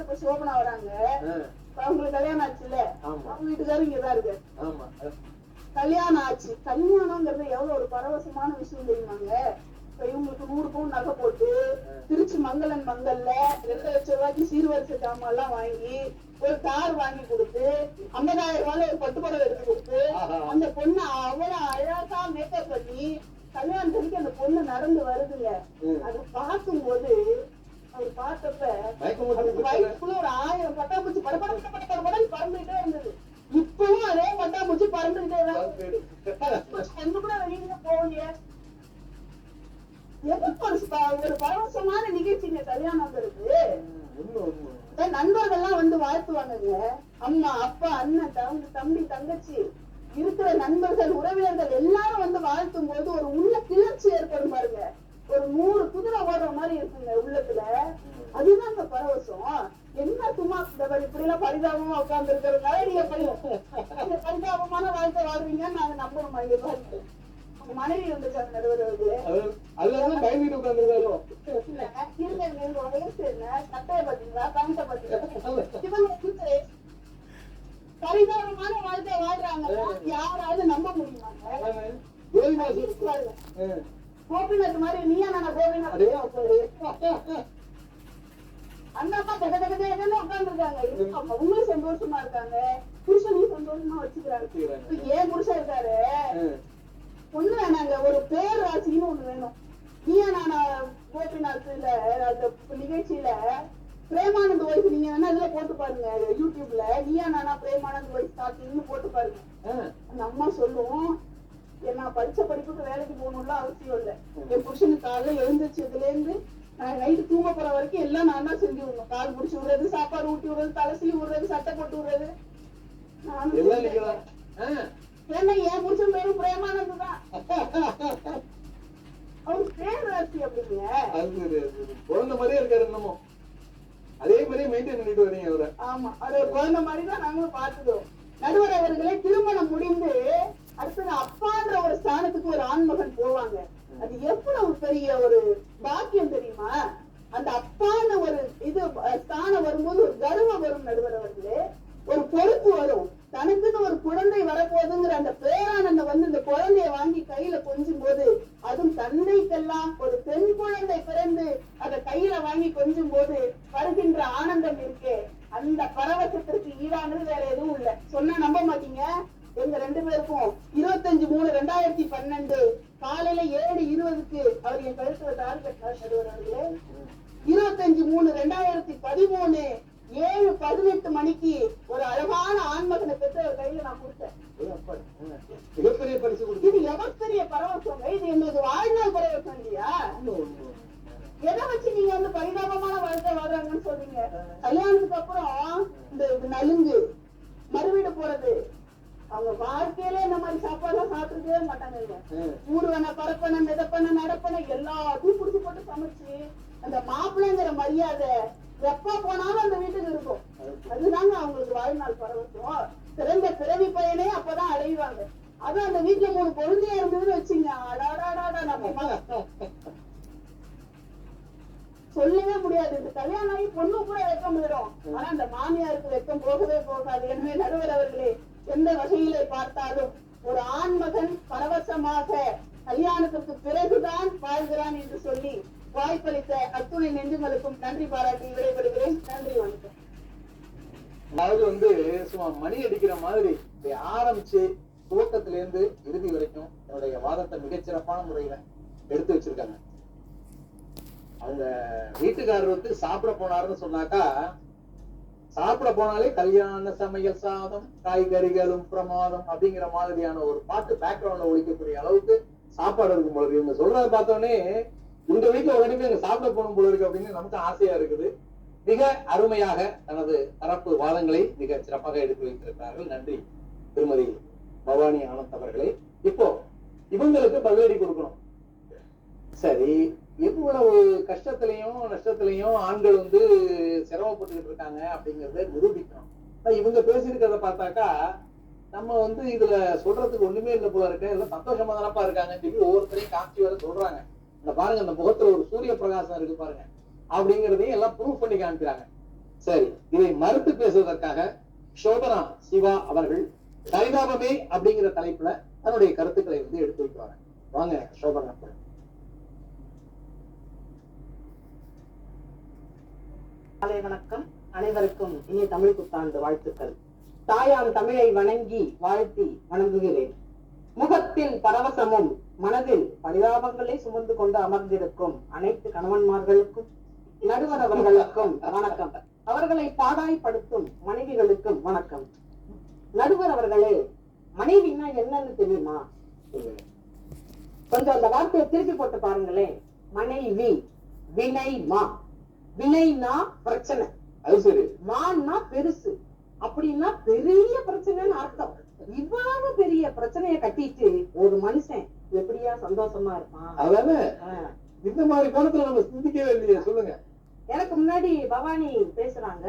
இப்ப சோபனா வராங்க, அவங்களுக்கு கல்யாணம் ஆச்சுல்ல, அவங்க வீட்டுக்காரரும் இங்கதான் இருக்கு. கல்யாணம் ஆச்சு. கல்யாணம்ங்கிறது எவ்வளவு ஒரு பரவசமான விஷயம் தெரியுமாங்க? இப்ப இவங்களுக்கு 100 பவுன் நகை போட்டு திருச்சி மங்களன் மங்கல்ல 2 லட்சம் ரூபாய்க்கு சீர்வரிசை ஜாமான் எல்லாம் வாங்கி ஒரு கார் வாங்கி கொடுத்து 50,000 ரூபாய் ஒரு பட்டுப்புடவை எடுத்து கொடுத்து அந்த பொண்ணு அவ்வளவு அழகா மேக்கப் பண்ணி கல்யாணத்துக்கு அந்த பொண்ணு நடந்து வருதுங்க. அது பார்க்கும்போது அவர் பார்த்தப்ப வயிற்றுக்குள்ள ஒரு 1000 பட்டாம்பூச்சி பறந்துகிட்டே இருந்தது. இப்பவும் அதே பட்டாம்பூச்சி பறந்துகிட்டே தான் ஒண்ணு கூட வெளியில போகலையே. ஒரு பரவசமான நிகழ்ச்சிங்க கல்யாணங்கிறது. நண்பர்கள்லாம் வந்து வாழ்த்துவாங்க. அம்மா, அப்பா, அண்ணன், தம்பி, தங்கச்சி, இருக்கிற நண்பர்கள், உறவினர்கள் எல்லாரும் வந்து வாழ்த்தும் போது ஒரு உள்ள கிளர்ச்சி ஏற்படும் பாருங்க. ஒரு 100 குதிரை ஓடுற மாதிரி இருக்குங்க உள்ளத்துல. அதுதான் இந்த பரவசம். என்ன சும்மா இப்படி எல்லாம் பரிதாபமா உட்கார்ந்து இருக்கிறதுனால நீங்க பரிதாபமான வாழ்க்கை வாழ்றீங்கன்னு நாங்க நம்பணும். உங்க மனைவி இருந்துச்சாங்க நடுவர்களுக்கு பயந்துட்டு உட்கார்ந்துருக்காரோ சட்டையை பாத்தீங்களா, பேண்ட பாத்தீங்களா, பரிதாபமான வாழ்க்கை வாழ்றாங்க. யாராவது நம்ப முடியுமாங்க? கோபிநாத் மாதிரி நீயா நான் கோபிநாத் அந்த அம்மா தகதகன்னு உட்கார்ந்துருக்காங்க. அவங்களும் சந்தோஷமா இருக்காங்க, புருஷனையும் சந்தோஷமா வச்சுக்கிறாங்க. ஏன் புருஷன் இருக்காரு, ஒண்ணு வேணாங்க, ஒரு பேர் ராசின்னு ஒண்ணு வேணும். நீயா நானா கோபிநாத் அந்த நிகழ்ச்சியில பிரேமானந்த் வைஃப் நீங்க வேணா இதுல போட்டு பாருங்க, யூடியூப்ல நீயா நானா பிரேமானந்த் வைஃப் ஸ்டார்டிங்னு போட்டு பாருங்க. அந்த அம்மா சொல்லுவோம், நான் படிச்ச படிப்புக்கு வேலைக்கு போகணும்லாம் அவசியம் இல்லை. என் புருஷனுக்கு காலைல எழுந்திரிச்சதுல இருந்து நான் நைட்டு தூங்க போற வரைக்கும் எல்லாம் நான் தான் செஞ்சு விடணும். கால் முடிச்சு விடுறது, சாப்பாடு ஊட்டி விடுறது, தலைசி விடுறது, சட்டை போட்டு விடுறது. ஏன்னா என் புருஷன் பேரும் பிரேமானந்த் தான். அவரு பேர் ராசி அப்படிங்க. குழந்தை மாதிரியே இருக்காரு என்னமோ, அதே மாதிரியே மெயின்டைன் பண்ணிட்டு வரீங்க அவரை. ஆமா, அது குழந்தை மாதிரிதான் நாங்களும் பாத்துக்கிறோம். நடுவர் அவர்களே, திருமணம் முடிந்து அடுத்தது அப்பான்ற ஒரு ஸ்தானத்துக்கு ஒரு ஆண்மகன் போவாங்க. அது எவ்வளவு பெரிய ஒரு பாக்கியம் தெரியுமா? அந்த அப்பான்னு ஒரு இது ஸ்தானம் வரும்போது ஒரு கர்வம் வரும் நடுவர் அவர்களே, ஒரு பொறுப்பு வரும். தனக்குன்னு ஒரு குழந்தை வரப்போகுதுங்கிற அந்த பேரானந்தம் வந்து இந்த குழந்தைய வாங்கி கையில கொஞ்சும் போது, அதுவும் தந்தைக்கெல்லாம் ஒரு பெண் குழந்தை பிறந்து அதை கையில வாங்கி கொஞ்சும் போது வருகின்ற ஆனந்தம் இருக்கே, அந்த பரவசத்திற்கு ஈடானது வேற எதுவும் இல்லை. சொன்னா நம்ப மாட்டீங்க. எங்க 2 பேருக்கும் 25/3/2012 காலையில 7:20க்கு அவர் என் கழுத்துல தாலி கட்டினார் நடுவர்களே. 25/3/2013 7:18 மணிக்கு ஒரு அழகான ஆண்மகனை பெற்று அவர் கையில நான் கொடுத்தேன். மிகப்பெரிய பரிசு. இது எவ்வளவு பரவசம். இது எங்களுக்கு வாழ்நாள் பரவசம் இல்லையா? எதை வச்சு நீங்க வந்து பரிதாபமான வாழ்க்கை வாழ்றாங்கன்னு சொல்றீங்க? கல்யாணத்துக்கு அப்புறம் இந்த நலுங்கு, மறுவீடு போறது, அவங்க வாழ்க்கையில இந்த மாதிரி சாப்பாடு எல்லாம் சாப்பிட்டுக்கவே மாட்டாங்க. ஊர்வன, பரப்பன, மிதப்பன, நடப்பன எல்லாத்தையும் புடிச்சு போட்டு சமைச்சு அந்த மாப்பிள்ளைங்கிற மரியாதை எப்ப போனாலும் அந்த வீட்டுக்கு இருக்கும். அதுதாங்க அவங்களுக்கு வாழ்நாள் பரவசம். சிறந்த பிறவி பயனே அப்பதான் அடைவாங்க. அது அந்த வீட்டுல 3 குழந்தையா இருந்ததுன்னு வச்சுங்க, அடாடாடாடா நம்ம சொல்லவே முடியாது. இந்த கல்யாணம் ஆகி பொண்ணு கூட வெக்கம் போயிடும், ஆனா அந்த மாமியாருக்கு வெக்கம் போகவே போகாது. எனவே நடுவர் அவர்களே, எந்த வகையிலே பார்த்தாலும் ஒரு ஆண்மகன் பரவசமாக கல்யாணத்திற்கு பிறகுதான் வாழ்கிறான் என்று சொல்லி வாய்ப்பளித்த அத்துணை நெஞ்சுகளுக்கும் நன்றி பாராட்டி விடைபெறுகிறேன். நன்றி, வணக்கம். அதாவது வந்து சும்மா மணி அடிக்கிற மாதிரி ஆரம்பிச்சு துவக்கத்தில இருந்து இறுதி வரைக்கும் என்னுடைய வாதத்தை மிகச்சிறப்பான முறையில எடுத்து வச்சிருக்காங்க. அவங்க வீட்டுக்காரர் வந்து சாப்பிட போனாருன்னு சொன்னாக்கா, சாப்பிட போனாலே கல்யாண சமையல் சாதம், காய்கறிகளும் பிரமாதம் அப்படிங்கிற மாதிரியான ஒரு பாட்டு பேக்ரவுண்ட்ல ஒழிக்கக்கூடிய அளவுக்கு சாப்பாடு இருக்கும் போல இருக்கு. இவங்க சொல்றதை பார்த்தோன்னே இந்த வீட்டுல உடனே அங்க சாப்பிட போகணும் போல இருக்கு அப்படின்னு நமக்கு ஆசையா இருக்குது. மிக அருமையாக தனது தரப்பு வாதங்களை மிக சிறப்பாக எடுத்து வைத்திருக்கிறார்கள். நன்றி திருமதி பவானி ஆனந்த் அவர்களே. இப்போ இவங்களுக்கு பதிலடி கொடுக்கணும். சரி, எவ்வளவு கஷ்டத்திலையும் நஷ்டத்திலையும் ஆண்கள் வந்து சிரமப்பட்டுக்கிட்டு இருக்காங்க அப்படிங்கறத நிரூபிக்கணும். இவங்க பேசியிருக்கிறத பார்த்தாக்கா நம்ம வந்து இதுல சொல்றதுக்கு ஒண்ணுமே இல்லை போல இருக்கு, எல்லாம் சந்தோஷமா தானப்பா இருக்காங்கன்னு சொல்லி ஒவ்வொருத்தரையும் காட்சி வர சொல்றாங்க. இந்த பாருங்க, அந்த முகத்துல ஒரு சூரிய பிரகாசம் இருக்கு பாருங்க அப்படிங்கறதையும் எல்லாம் ப்ரூவ் பண்ணி காமிக்கிறாங்க. சரி, இதை மறுத்து பேசுவதற்காக சோபனா சிவா அவர்கள் பரிதாபமே அப்படிங்கிற தலைப்புல தன்னுடைய கருத்துக்களை வந்து எடுத்து வைக்கிறாங்க. வாங்க சோபனா. காலை வணக்கம். அனைவருக்கும் இனிய தமிழ் புத்தாண்டு வாழ்த்துக்கள். தாயாம் தமிழை வணங்கி வாழ்த்தி வணங்குகிறேன். முகத்தில் பரவசமும் மனதில் பரிதாபங்களை சுமந்து கொண்டு அமர்ந்திருக்கும் அனைத்து கணவன்மார்களுக்கும் நடுவர் அவர்களுக்கும் வணக்கம். அவர்களை பாடாய்படுத்தும் மனைவிகளுக்கும் வணக்கம். நடுவர் அவர்களே, மனைவின்னா என்னன்னு தெரியுமா? கொஞ்சம் அந்த வார்த்தையை திருப்பி போட்டு பாருங்களேன். மனைவி, வினை மா. வினைனா பிரச்சனை, அது சரி. மான்னா பெருசு, அப்படின்னா பெரிய பிரச்சனைன்னு அர்த்தம். இவ்வளவு பெரிய பிரச்சனையை கட்டிட்டு ஒரு மனுஷன் எப்படியா சந்தோஷமா இருப்பான்? அதானே இந்த மாதிரி கோணத்துல நம்ம சிந்திக்கவே இல்லையே. சொல்லுங்க. எனக்கு முன்னாடி பவானி பேசுறாங்க,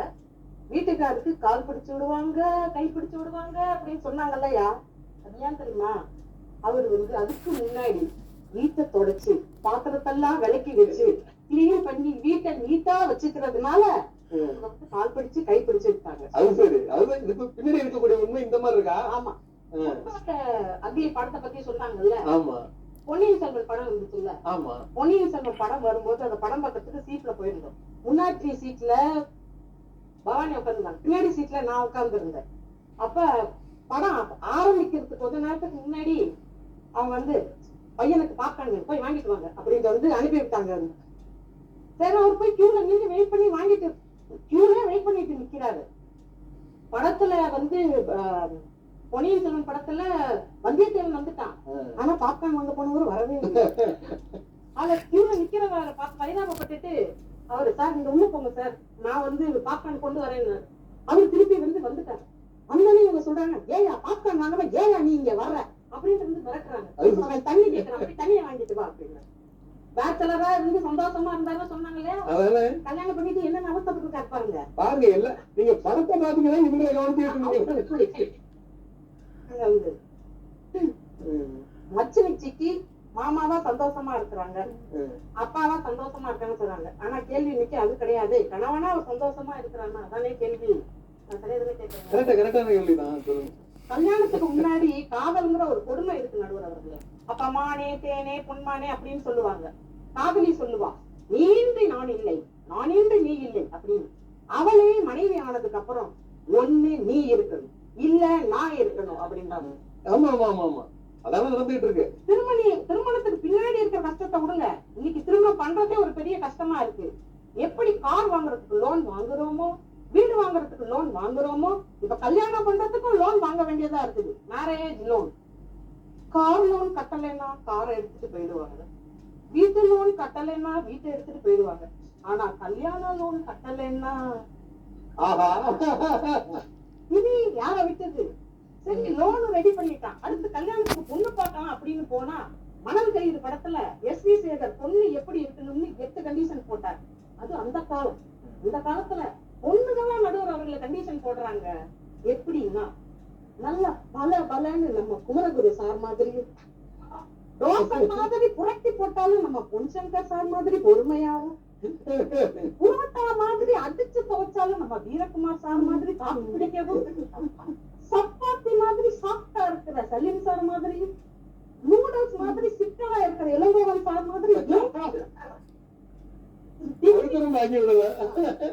வீட்டுக்காருக்கு கால் பிடிச்சு விடுவாங்க, கை பிடிச்சு விடுவாங்க அப்படின்னு சொன்னாங்கல்லயா. அது ஏன் தெரியுமா? அவர் அதுக்கு முன்னாடி வீட்டை தொடச்சு பாத்திரத்தெல்லாம் விளக்கி வச்சு கிளீன் பண்ணி வீட்டை நீட்டா வச்சுக்கிறதுனால கால் பிடிச்சு கை பிடிச்சு விட்டாங்க. அது சரி. அதுதான் இதுக்கு பின்னாடி இருக்கக்கூடிய உண்மை இந்த மாதிரி இருக்கா? ஆமா. அக்னி படத்தை பத்தி சொன்னாங்கல்ல. ஆமா. பொன்னியின் செல்வன் படம் இருந்துச்சுல்ல. ஆமா. பொன்னியின் செல்வன் படம் வரும்போது அந்த படம் பக்கத்துக்கு சீட்ல போயிருந்தோம். முன்னாடி சீட்ல பவானி உட்காந்துருந்தாங்க, பின்னாடி சீட்ல நான் உட்கார்ந்து இருந்தேன். அப்ப படம் ஆரம்பிக்கிறதுக்கு கொஞ்ச நேரத்துக்கு முன்னாடி அவங்க பையனுக்கு பாப்கார்ன் போய் வாங்கிட்டு வாங்க அப்படின்னு அனுப்பி விட்டாங்க. சரி, அவர் போய் கியூல நின்று வெயிட் பண்ணி வாங்கிட்டு கியூல வெயிட் பண்ணிட்டு நிக்கிறாரு. படத்துல பொன்னியின் செல்வன் படத்துல வந்தியத்தேவன் வந்துட்டான், ஆனா பாப்கார்ன் வாங்க போனவரு வரவே இல்லை. அத கியூல நிக்கிறவரை பார்த்து பரிதாபப்பட்டுட்டு அவரு, சார் நீங்க உள்ள போங்க சார், நான் பாப்கார்ன் கொண்டு வரேன்னு. அவரு திருப்பி வந்துட்டாரு. வந்தோடனே இவங்க சொல்றாங்க, ஏயா பாப்கார்ன் வாங்காம ஏயா நீ இங்க வர்ற அப்படின்னு மிரட்டுறாங்க. தண்ணி கேட்கறான், தண்ணியை வாங்கிட்டு வா அப்படின்னு. பேச்சலரா இருந்து சந்தோஷமா இருந்தாலும் சொன்னாங்க இல்லையா, கல்யாணம் பண்ணிட்டு என்ன அவஸ்தப்பட்டு பாருங்க. பாருங்க எல்லாம் நீங்க படத்தை பாத்தீங்கன்னா இவங்களை கவனிச்சு மச்சினிச்சிக்கு மாமாவா சந்தோஷமா இருக்கிறாங்க, அப்பாவா சந்தோஷமா இருக்கான்னு சொல்றாங்க. ஆனா கேள்வி இன்னைக்கு அது கிடையாது. கணவனா அவர் சந்தோஷமா இருக்கிறான்னா அதானே கேள்வி. நான் சரியாதானே கேட்கிறேன். கல்யாணத்துக்கு முன்னாடி காதல்ங்கிற ஒரு கொடுமை இருக்கு நடுவர் அவர்களே. அப்ப மானே தேனே பொன்மானே அப்படின்னு சொல்லுவாங்க. காதலி சொல்லுவா, நீன்றி நான் இல்லை, நானின்றி நீ இல்லை அப்படின்னு. அவளே மனைவி ஆனதுக்கு அப்புறம் ஒண்ணு நீ இருக்கணும், இல்ல நான் இருக்கணும் அப்படின்றாங்க. ஆமா ஆமா ஆமா ஆமா, அதான் நடந்துட்டு இருக்கு. திருமணத்துக்கு பின்னாடி இருக்கிற கஷ்டத்தை விடுங்க, இன்னைக்கு திருமணம் பண்றதே ஒரு பெரிய கஷ்டமா இருக்கு. எப்படி கார் வாங்குறதுக்கு லோன் வாங்குறோமோ, வீடு வாங்குறதுக்கு லோன் வாங்குறோமோ, இப்ப கல்யாணம் பண்றதுக்கும் லோன் வாங்க வேண்டியதா இருக்குது. Marriage loan. கார் லோன் கட்டலைன்னா காரை எடுத்துட்டு போயிடுவாங்க, வீட்டு லோன் கட்டலைன்னா வீட்டை எடுத்துட்டு போயிடுவாங்க. ஆனா கல்யாண லோன் கட்டலைன்னா இது யார விட்டது? சரி, லோன் ரெடி பண்ணிட்டான், அடுத்து கல்யாணத்துக்கு பொண்ணு பார்க்கலாம் அப்படின்னு போனா மணல் கயிறு படத்துல எஸ்.வி. சேகர் பொண்ணு எப்படி இருக்கணும்னு 8 கண்டிஷன் போட்டார். அது அந்த காலம். இந்த காலத்துல பொண்ணுதான் நடுவர் அவர்களை கண்டிஷன் போடுறாங்க. எப்படின்னா, நல்லா பலன்னு நம்ம குமரகுரு சார் மாதிரி, தோசை மாதிரி புரட்டி போட்டாலும் நம்ம பொன்சங்கர் சார் மாதிரி பொறுமையாவும், புரோட்டா மாதிரி அடிச்சு துவைச்சாலும் நம்ம வீரகுமார் சார் மாதிரி காப்பி பிடிக்கவும், சப்பாத்தி மாதிரி சாஃப்டா இருக்கிற சலீம் சார் மாதிரி, நூடுல்ஸ் மாதிரி சிக்கலா இருக்கிற இளங்கோவன் சார் மாதிரி,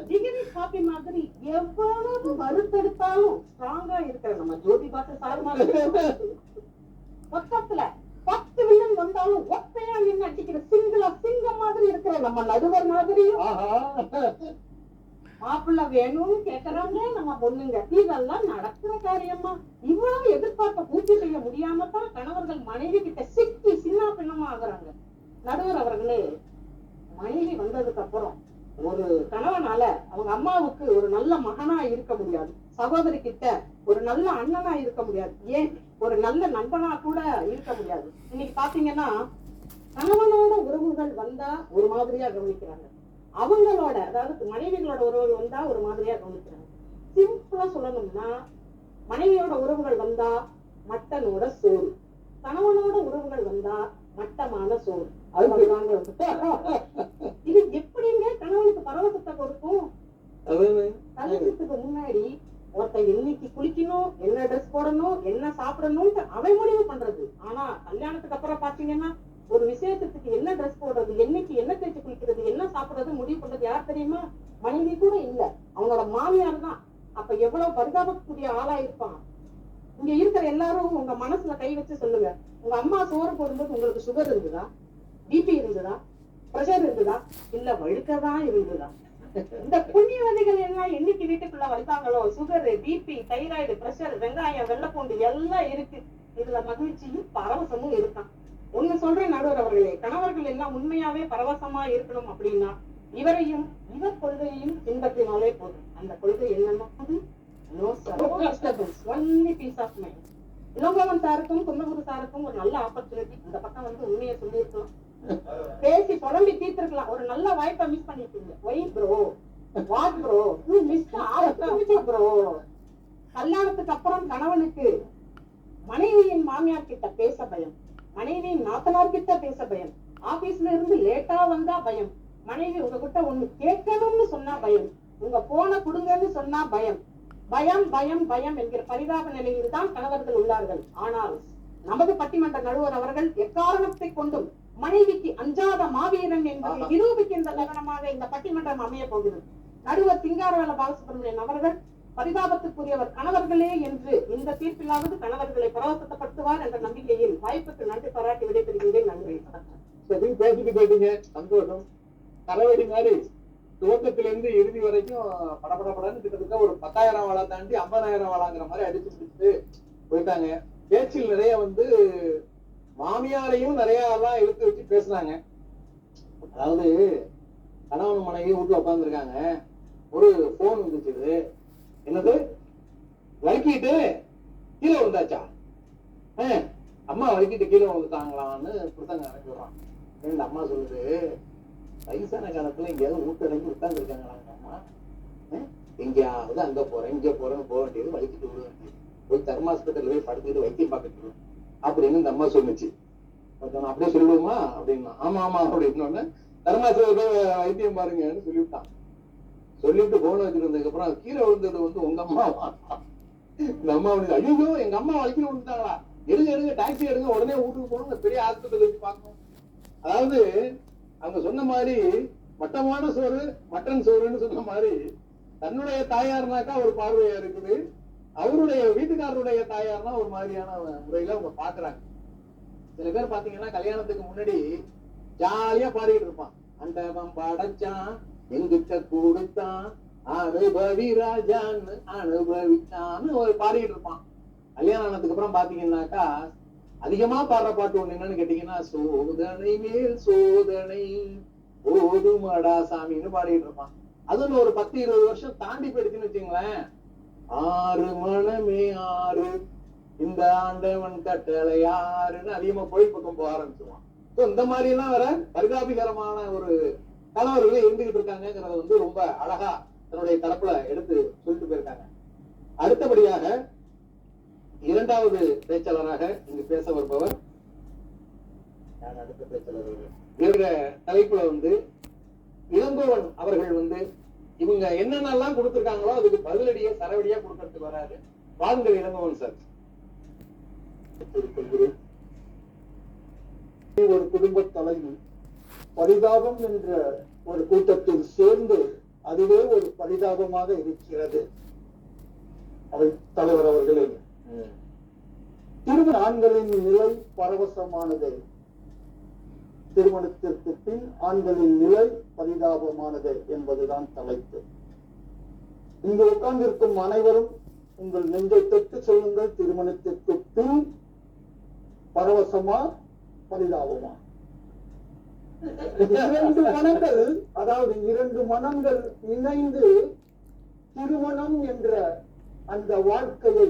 டிகிரி காப்பி மாதிரி எவ்வளவு வறுத்தெடுத்தாலும் ஸ்ட்ராங்கா இருக்கிற நம்ம ஜோதிபாச சார் மாதிரி, பக்கத்துல 10 வில்லன் வந்தாலும் ஒத்தையா நின்று அடிக்கிற சிங்கம் மாதிரி இருக்கிற நம்ம நடுவர் மாதிரி, மாப்பிள்ள வேணும்னு கேக்குறாங்க நம்ம பொண்ணுங்க. இதெல்லாம் நடக்கிற காரியமா? இவ்வளவு எதிர்பார்ப்ப பூர்த்தி செய்ய முடியாம தான் கணவர்கள் மனைவி கிட்ட சிக்கி சின்ன பின்னமா ஆகுறாங்க. நடுவர் அவர்களே, மனைவி வந்ததுக்கு அப்புறம் ஒரு கணவனால அவங்க அம்மாவுக்கு ஒரு நல்ல மகனா இருக்க முடியாது, சகோதரி கிட்ட ஒரு நல்ல அண்ணனா இருக்க முடியாது, ஏன் ஒரு நல்ல நண்பனா கூட இருக்க முடியாது. இன்னைக்கு பாத்தீங்கன்னா கணவனோட உறவுகள் வந்தா ஒரு மாதிரியா கவனிக்கிறாங்க, அவங்களோட அதாவது மனைவிகளோட உறவுகள் வந்தா ஒரு மாதிரியா கவனிக்கிறாங்க. சிம்பிளா சொல்லணும்னா, மனைவியோட உறவுகள் வந்தா மட்டனோட சோறு, கணவனோட உறவுகள் வந்தா மட்டமான சோறு. இது எப்படிங்க கணவனுக்கு பரவசத்தை கொடுக்கும்? கல்யாணத்துக்கு முன்னாடி ஒருத்தன் என்னைக்கு குளிக்கணும், என்ன ட்ரெஸ் போடணும், என்ன சாப்பிடணும்னு அவன் முடிவு பண்றது. ஆனா கல்யாணத்துக்கு அப்புறம் பாத்தீங்கன்னா ஒரு விசேஷத்துக்கு என்ன ட்ரெஸ் போடுறது, என்னைக்கு என்ன தேய்ச்சி குளிக்கிறது, என்ன சாப்பிடுறது முடிவு பண்றது யார் தெரியுமா? மனைவி கூட இல்ல, அவனோட மாமியார் தான். அப்ப எவ்வளவு பரிதாபக்கூடிய ஆளா இருப்பான். இங்க இருக்கிற எல்லாரும் உங்க மனசுல கை வச்சு சொல்லுங்க, உங்க அம்மா சோறு போடும்போது உங்களுக்கு சுகர் இருந்ததா, பிபி இருந்ததா, பிரஷர் இருந்ததா, இல்ல வழுக்கதான் இருந்ததா? இந்த புண்ணியவதிகள் எல்லாம் என்னைக்கு வீட்டுக்குள்ள வந்தாங்களோ சுகர், பிபி, தைராய்டு, பிரஷர், வெங்காயம், வெள்ளைப்பூண்டு எல்லாம் இருக்கு. இதுல மகிழ்ச்சியும் பரவசமும் இருக்கான். ஒண்ணு சொல்றேன் நடுவர் அவர்களே, கணவர்கள் எல்லாம் உண்மையாவே பரவசமா இருக்கணும் அப்படின்னா இவரையும் இவர் கொள்கையையும் பின்பற்றினாலே போதும். அந்த கொள்கை என்னன்னா no disturbance, only peace of mind. Elangovan சாருக்கும் குன்னகுரு சாருக்கும் ஒரு நல்ல ஆப்பர்ச்சுனிட்டி. இந்த பக்கம் வந்து உண்மையை சொல்லியிருக்கலாம், பேசி புலம்பி தீர்த்திருக்கலாம். ஒரு நல்ல வாய்ப்பை மிஸ் பண்ணிருக்கீங்க. Why bro, what bro, you miss the opportunity bro. கல்யாணத்துக்கு அப்புறம் கணவனுக்கு மனைவியின் மாமியார் கிட்ட பேச பயம், மனைவியின் நாத்தனார் கிட்ட பேச பயம், ஆபீஸ்ல இருந்து லேட்டா வந்தா பயம், மனைவி உங்ககிட்ட ஒண்ணு கேட்கணும்னு சொன்னா பயம், உங்க போன கொடுங்கன்னு சொன்னா பயம். பயம் பயம் பயம் என்கிற பரிதாப நிலையில் தான் கணவர்கள் உள்ளார்கள். ஆனால் நமது பட்டிமன்ற நடுவர் அவர்கள் எக்காரணத்தை கொண்டும் மனைவிக்கு அஞ்சாத மாவீரன் என்பதை நிரூபிக்கின்ற தருணமாக இந்த பட்டிமன்றம் அமைய போகிறது. நடுவர் சிங்காரவேல பாலசுப்ரமணியன் அவர்கள் பரிதாபத்துக்குரியவர் கணவர்களே என்று இந்த தீர்ப்பிலாவது கணவர்களை பரவசப்படுத்துவார் என்ற நம்பிக்கையில் வாய்ப்புக்கு நன்றி பாராட்டி விடைபெறுகிறேன். நன்றி. பேசிட்டு போயிட்டீங்க, சந்தோஷம். தலைவடி மாதிரி துவக்கத்திலிருந்து இறுதி வரைக்கும் படப்படப்படன்னு கிட்டத்தட்ட ஒரு 10,000 வாழா தாண்டி 50,000 வாழாங்கிற மாதிரி அடிச்சு பிடிச்சிட்டு போயிட்டாங்க. பேச்சில் நிறைய வந்து மாமியாரையும் நிறைய எல்லாம் இழுத்து வச்சு பேசுனாங்க. அதாவது கணவன் மனைவி வீட்டுல உட்காந்துருக்காங்க, ஒரு போன் வந்துச்சு. என்னது, வலிக்கிட்டு கீழே விழுந்தாச்சா, அம்மா வலிக்கிட்டு கீழே விழுந்துட்டாங்களான்னு புத்தங்க அனுப்பிடுறான். ரெண்டு அம்மா சொல்லுது, வயசான காலத்துல எங்கேயாவது வீட்டு அடங்கி உட்கார்ந்து இருக்காங்களாங்க அம்மா, எங்கேயாவது அங்க போறேன் இங்க போறேன்னு போக வேண்டியது, வலிக்கிட்டு விட வேண்டியது, போய் தர்மாஸ்பத்திரியில போய் படுத்துக்கிட்டு வைத்தியம் பார்க்கட்டு அப்படின்னு இந்த அம்மா சொன்னிச்சு. அப்படியே சொல்லுவோமா அப்படின்னா, ஆமா ஆமா அப்படின்னு தர்மாஸ்பத்திரியில வைத்தியம் பாருங்கன்னு சொல்லிவிட்டான். சொல்லிட்டு போன வச்சிருந்ததுக்கு அப்புறம் கீழே விழுந்தது வந்து உங்க அம்மா. இந்த அம்மா வந்து, ஐயோ எங்க அம்மா வலிக்கி விழுந்துட்டாங்களா, எடுங்க டாக்ஸி எடுங்க, உடனே வீட்டுக்கு போகணும், பெரிய ஆஸ்பத்திரி வச்சு பார்க்கணும். அதாவது அவங்க சொன்ன மாதிரி மட்டமான சோறு மட்டன் சோறுன்னு சொன்ன மாதிரி தன்னுடைய தாயார்னாக்கா ஒரு பார்வையா இருக்குது, அவருடைய வீட்டுக்காரருடைய தாயார்னா ஒரு மாதிரியான முறையில அவங்க பாக்குறாங்க. சில பேர் பாத்தீங்கன்னா கல்யாணத்துக்கு முன்னாடி ஜாலியா பாடிட்டு இருப்பான், அண்டவன் படைச்சான் எங்கிட்ட கொடுத்தான் அனுபவி ராஜான்னு அனுபவிச்சான்னு ஒரு பாடிட்டு இருப்பான். கல்யாணம் ஆனதுக்கு அப்புறம் பாத்தீங்கன்னாக்கா அதிகமா பாடுற பாட்டு ஒண்ணு என்னன்னு கேட்டீங்கன்னா, சோதனை மேல் சோதனை போதுமடா சாமின்னு பாடிட்டு இருப்பான். அதுல ஒரு 10-20 வருஷம் தாண்டி போயிடுச்சுன்னு வச்சுங்களேன், 6 மனமே 6 இந்த ஆண்டவன் கட்டளை 6ன்னு அதிகமா கோயில் பக்கம் போக ஆரம்பிச்சுவான். இந்த மாதிரி எல்லாம் வர பரிதாபிகரமான ஒரு கணவர்கள் இருந்துகிட்டு இருக்காங்கிறத வந்து ரொம்ப அழகா தன்னுடைய தரப்புல எடுத்து சொல்லிட்டு போயிருக்காங்க. அடுத்தபடியாக இரண்டாவது பேச்சாளராக இங்கு பேச வருபவர் அடுத்த பேச்சாளர் என்ற தலைப்புல வந்து இளங்கோவன் அவர்கள் வந்து இவங்க என்னென்னலாம் கொடுத்திருக்காங்களோ அதுக்கு பதிலடியா சரவடியா கொடுக்கறதுக்கு வராது. வாருங்கள் இளங்கோவன் சார். ஒரு குடும்ப தலைவி பரிதாபம் என்ற ஒரு கூட்டத்தில் சேர்ந்து அதுவே ஒரு பரிதாபமாக இருக்கிறது. அவை தலைவர் அவர்களே, திருமண ஆண்களின் நிலை பரவசமானது, திருமணத்திற்கு பின் ஆண்களின் நிலை பரிதாபமானது என்பதுதான் தலைப்பு. இங்கு உட்கார்ந்திருக்கும் அனைவரும் உங்கள் நெஞ்சை தொட்டு சொல்லுங்கள், திருமணத்திற்கு பின் பரவசமா பரிதாபமா? 2 மனங்கள், அதாவது 2 மனங்கள் இணைந்து திருமணம் என்ற அந்த வாழ்க்கையை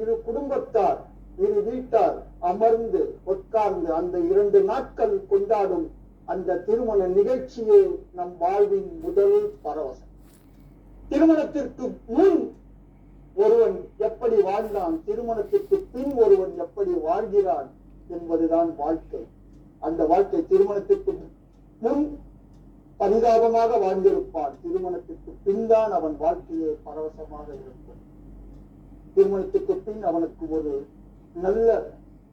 இரு குடும்பத்தார் இரு வீட்டார் அமர்ந்து உட்கார்ந்து அந்த 2 நாட்கள் கொண்டாடும் அந்த திருமண நிகழ்ச்சியே நம் வாழ்வின் முதல் பரவசம். திருமணத்திற்கு முன் ஒருவன் எப்படி வாழ்ந்தான், திருமணத்திற்கு பின் ஒருவன் எப்படி வாழ்கிறான் என்பதுதான் வாழ்க்கை. அந்த வாழ்க்கை திருமணத்திற்கு முன் பரிதாபமாக வாழ்ந்திருப்பான், திருமணத்திற்கு பின் தான் அவன் வாழ்க்கையே பரவசமாக இருக்கும். திருமணத்துக்கு பின் அவனுக்கு ஒரு நல்ல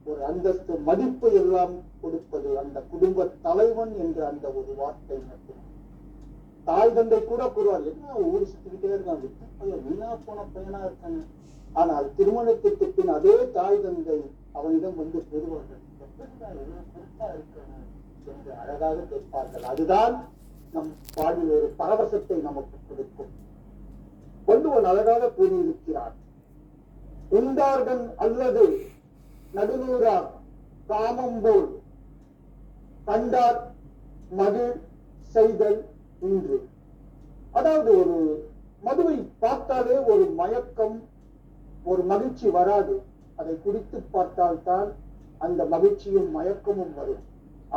ஒரு அந்தஸ்து மதிப்பு எல்லாம் கொடுப்பது அந்த குடும்ப தலைவன் என்ற அந்த ஒரு வார்த்தை மட்டும். தாய் தந்தை கூட கூறுவார், என்ன ஊர் சுத்திக்கிட்டே இருக்கான், வீணா போன பையனா இருக்காங்க, ஆனால் திருமணத்திற்கு பின் அதே தாய் தந்தை அவனிடம் வந்து பெறுவார்கள். என்று அழகாக கேட்பார்கள். அதுதான் நம் வாழ்வில் ஒரு பரவசத்தை நமக்கு கொடுக்கும். வள்ளுவன் அழகாக கூறியிருக்கிறார். உண்டார்கன் அல்லது நடுநூறார் காமம் போல் கண்டார் மகிழ் செய்தல் இன்று. அதாவது ஒரு மதுவை பார்த்தாலே ஒரு மயக்கம், ஒரு மகிழ்ச்சி வராது. அதை குடித்து பார்த்தால்தான் அந்த மகிழ்ச்சியும் மயக்கமும் வரும்.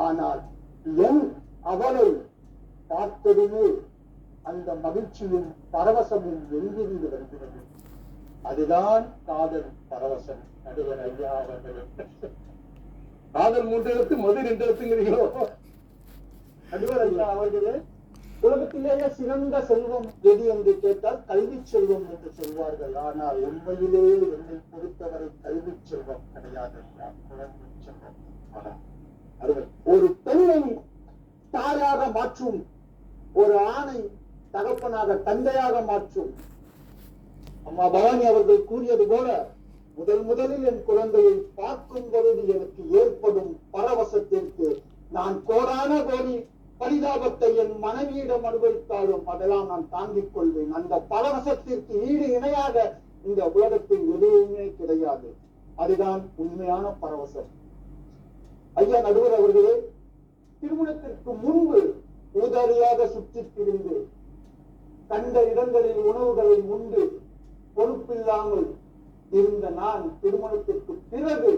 ஆனால் என் அவளை பார்த்ததுமே அந்த மகிழ்ச்சியும் பரவசமும் எங்கிருந்து வருகிறது? அதுதான் காதல் பரவசம். நடுவர் ஐயா அவர்களே, காதல் 3 எழுத்து, மது 2 எழுத்துங்கிறீங்களோ? நடுவர் ஐயா அவர்களே, உலகத்திலேயே சிறந்த செல்வம் எது என்று கேட்டால் கல்வி செல்வம் என்று சொல்வார்கள். ஆனால் உண்மையிலேயே என்னை பொறுத்தவரை கல்வி செல்வம் கிடையாது, குழந்தை செல்வம். ஒரு பெண்ணை தாயாக மாற்றும், ஒரு ஆணை தகப்பனாக தந்தையாக மாற்றும். அம்மா பவானி அவர்கள் கூறியது போல, முதலில் என் குழந்தையை பார்க்கும் பொழுது எனக்கு ஏற்படும் பரவசத்திற்கு நான் கோடான கோடி பரிதாபத்தை என் மனைவியிடம் அனுபவித்தாலும் அதெல்லாம் நான் தாங்கிக் கொள்வேன். அந்த பரவசத்திற்கு ஈடு இணையாக இந்த உலகத்தில் எதுவுமே கிடையாது. அதுதான் உண்மையான பரவசம். ஐயா நடுவர் அவர்களே, திருமணத்திற்கு முன்பு ஊதாரியாக சுற்றித் திரிந்து கண்ட இடங்களில் உணவுகளை உண்டு பொறுப்பில்லாமல் இருந்த நான் திருமணத்திற்கு பிறகு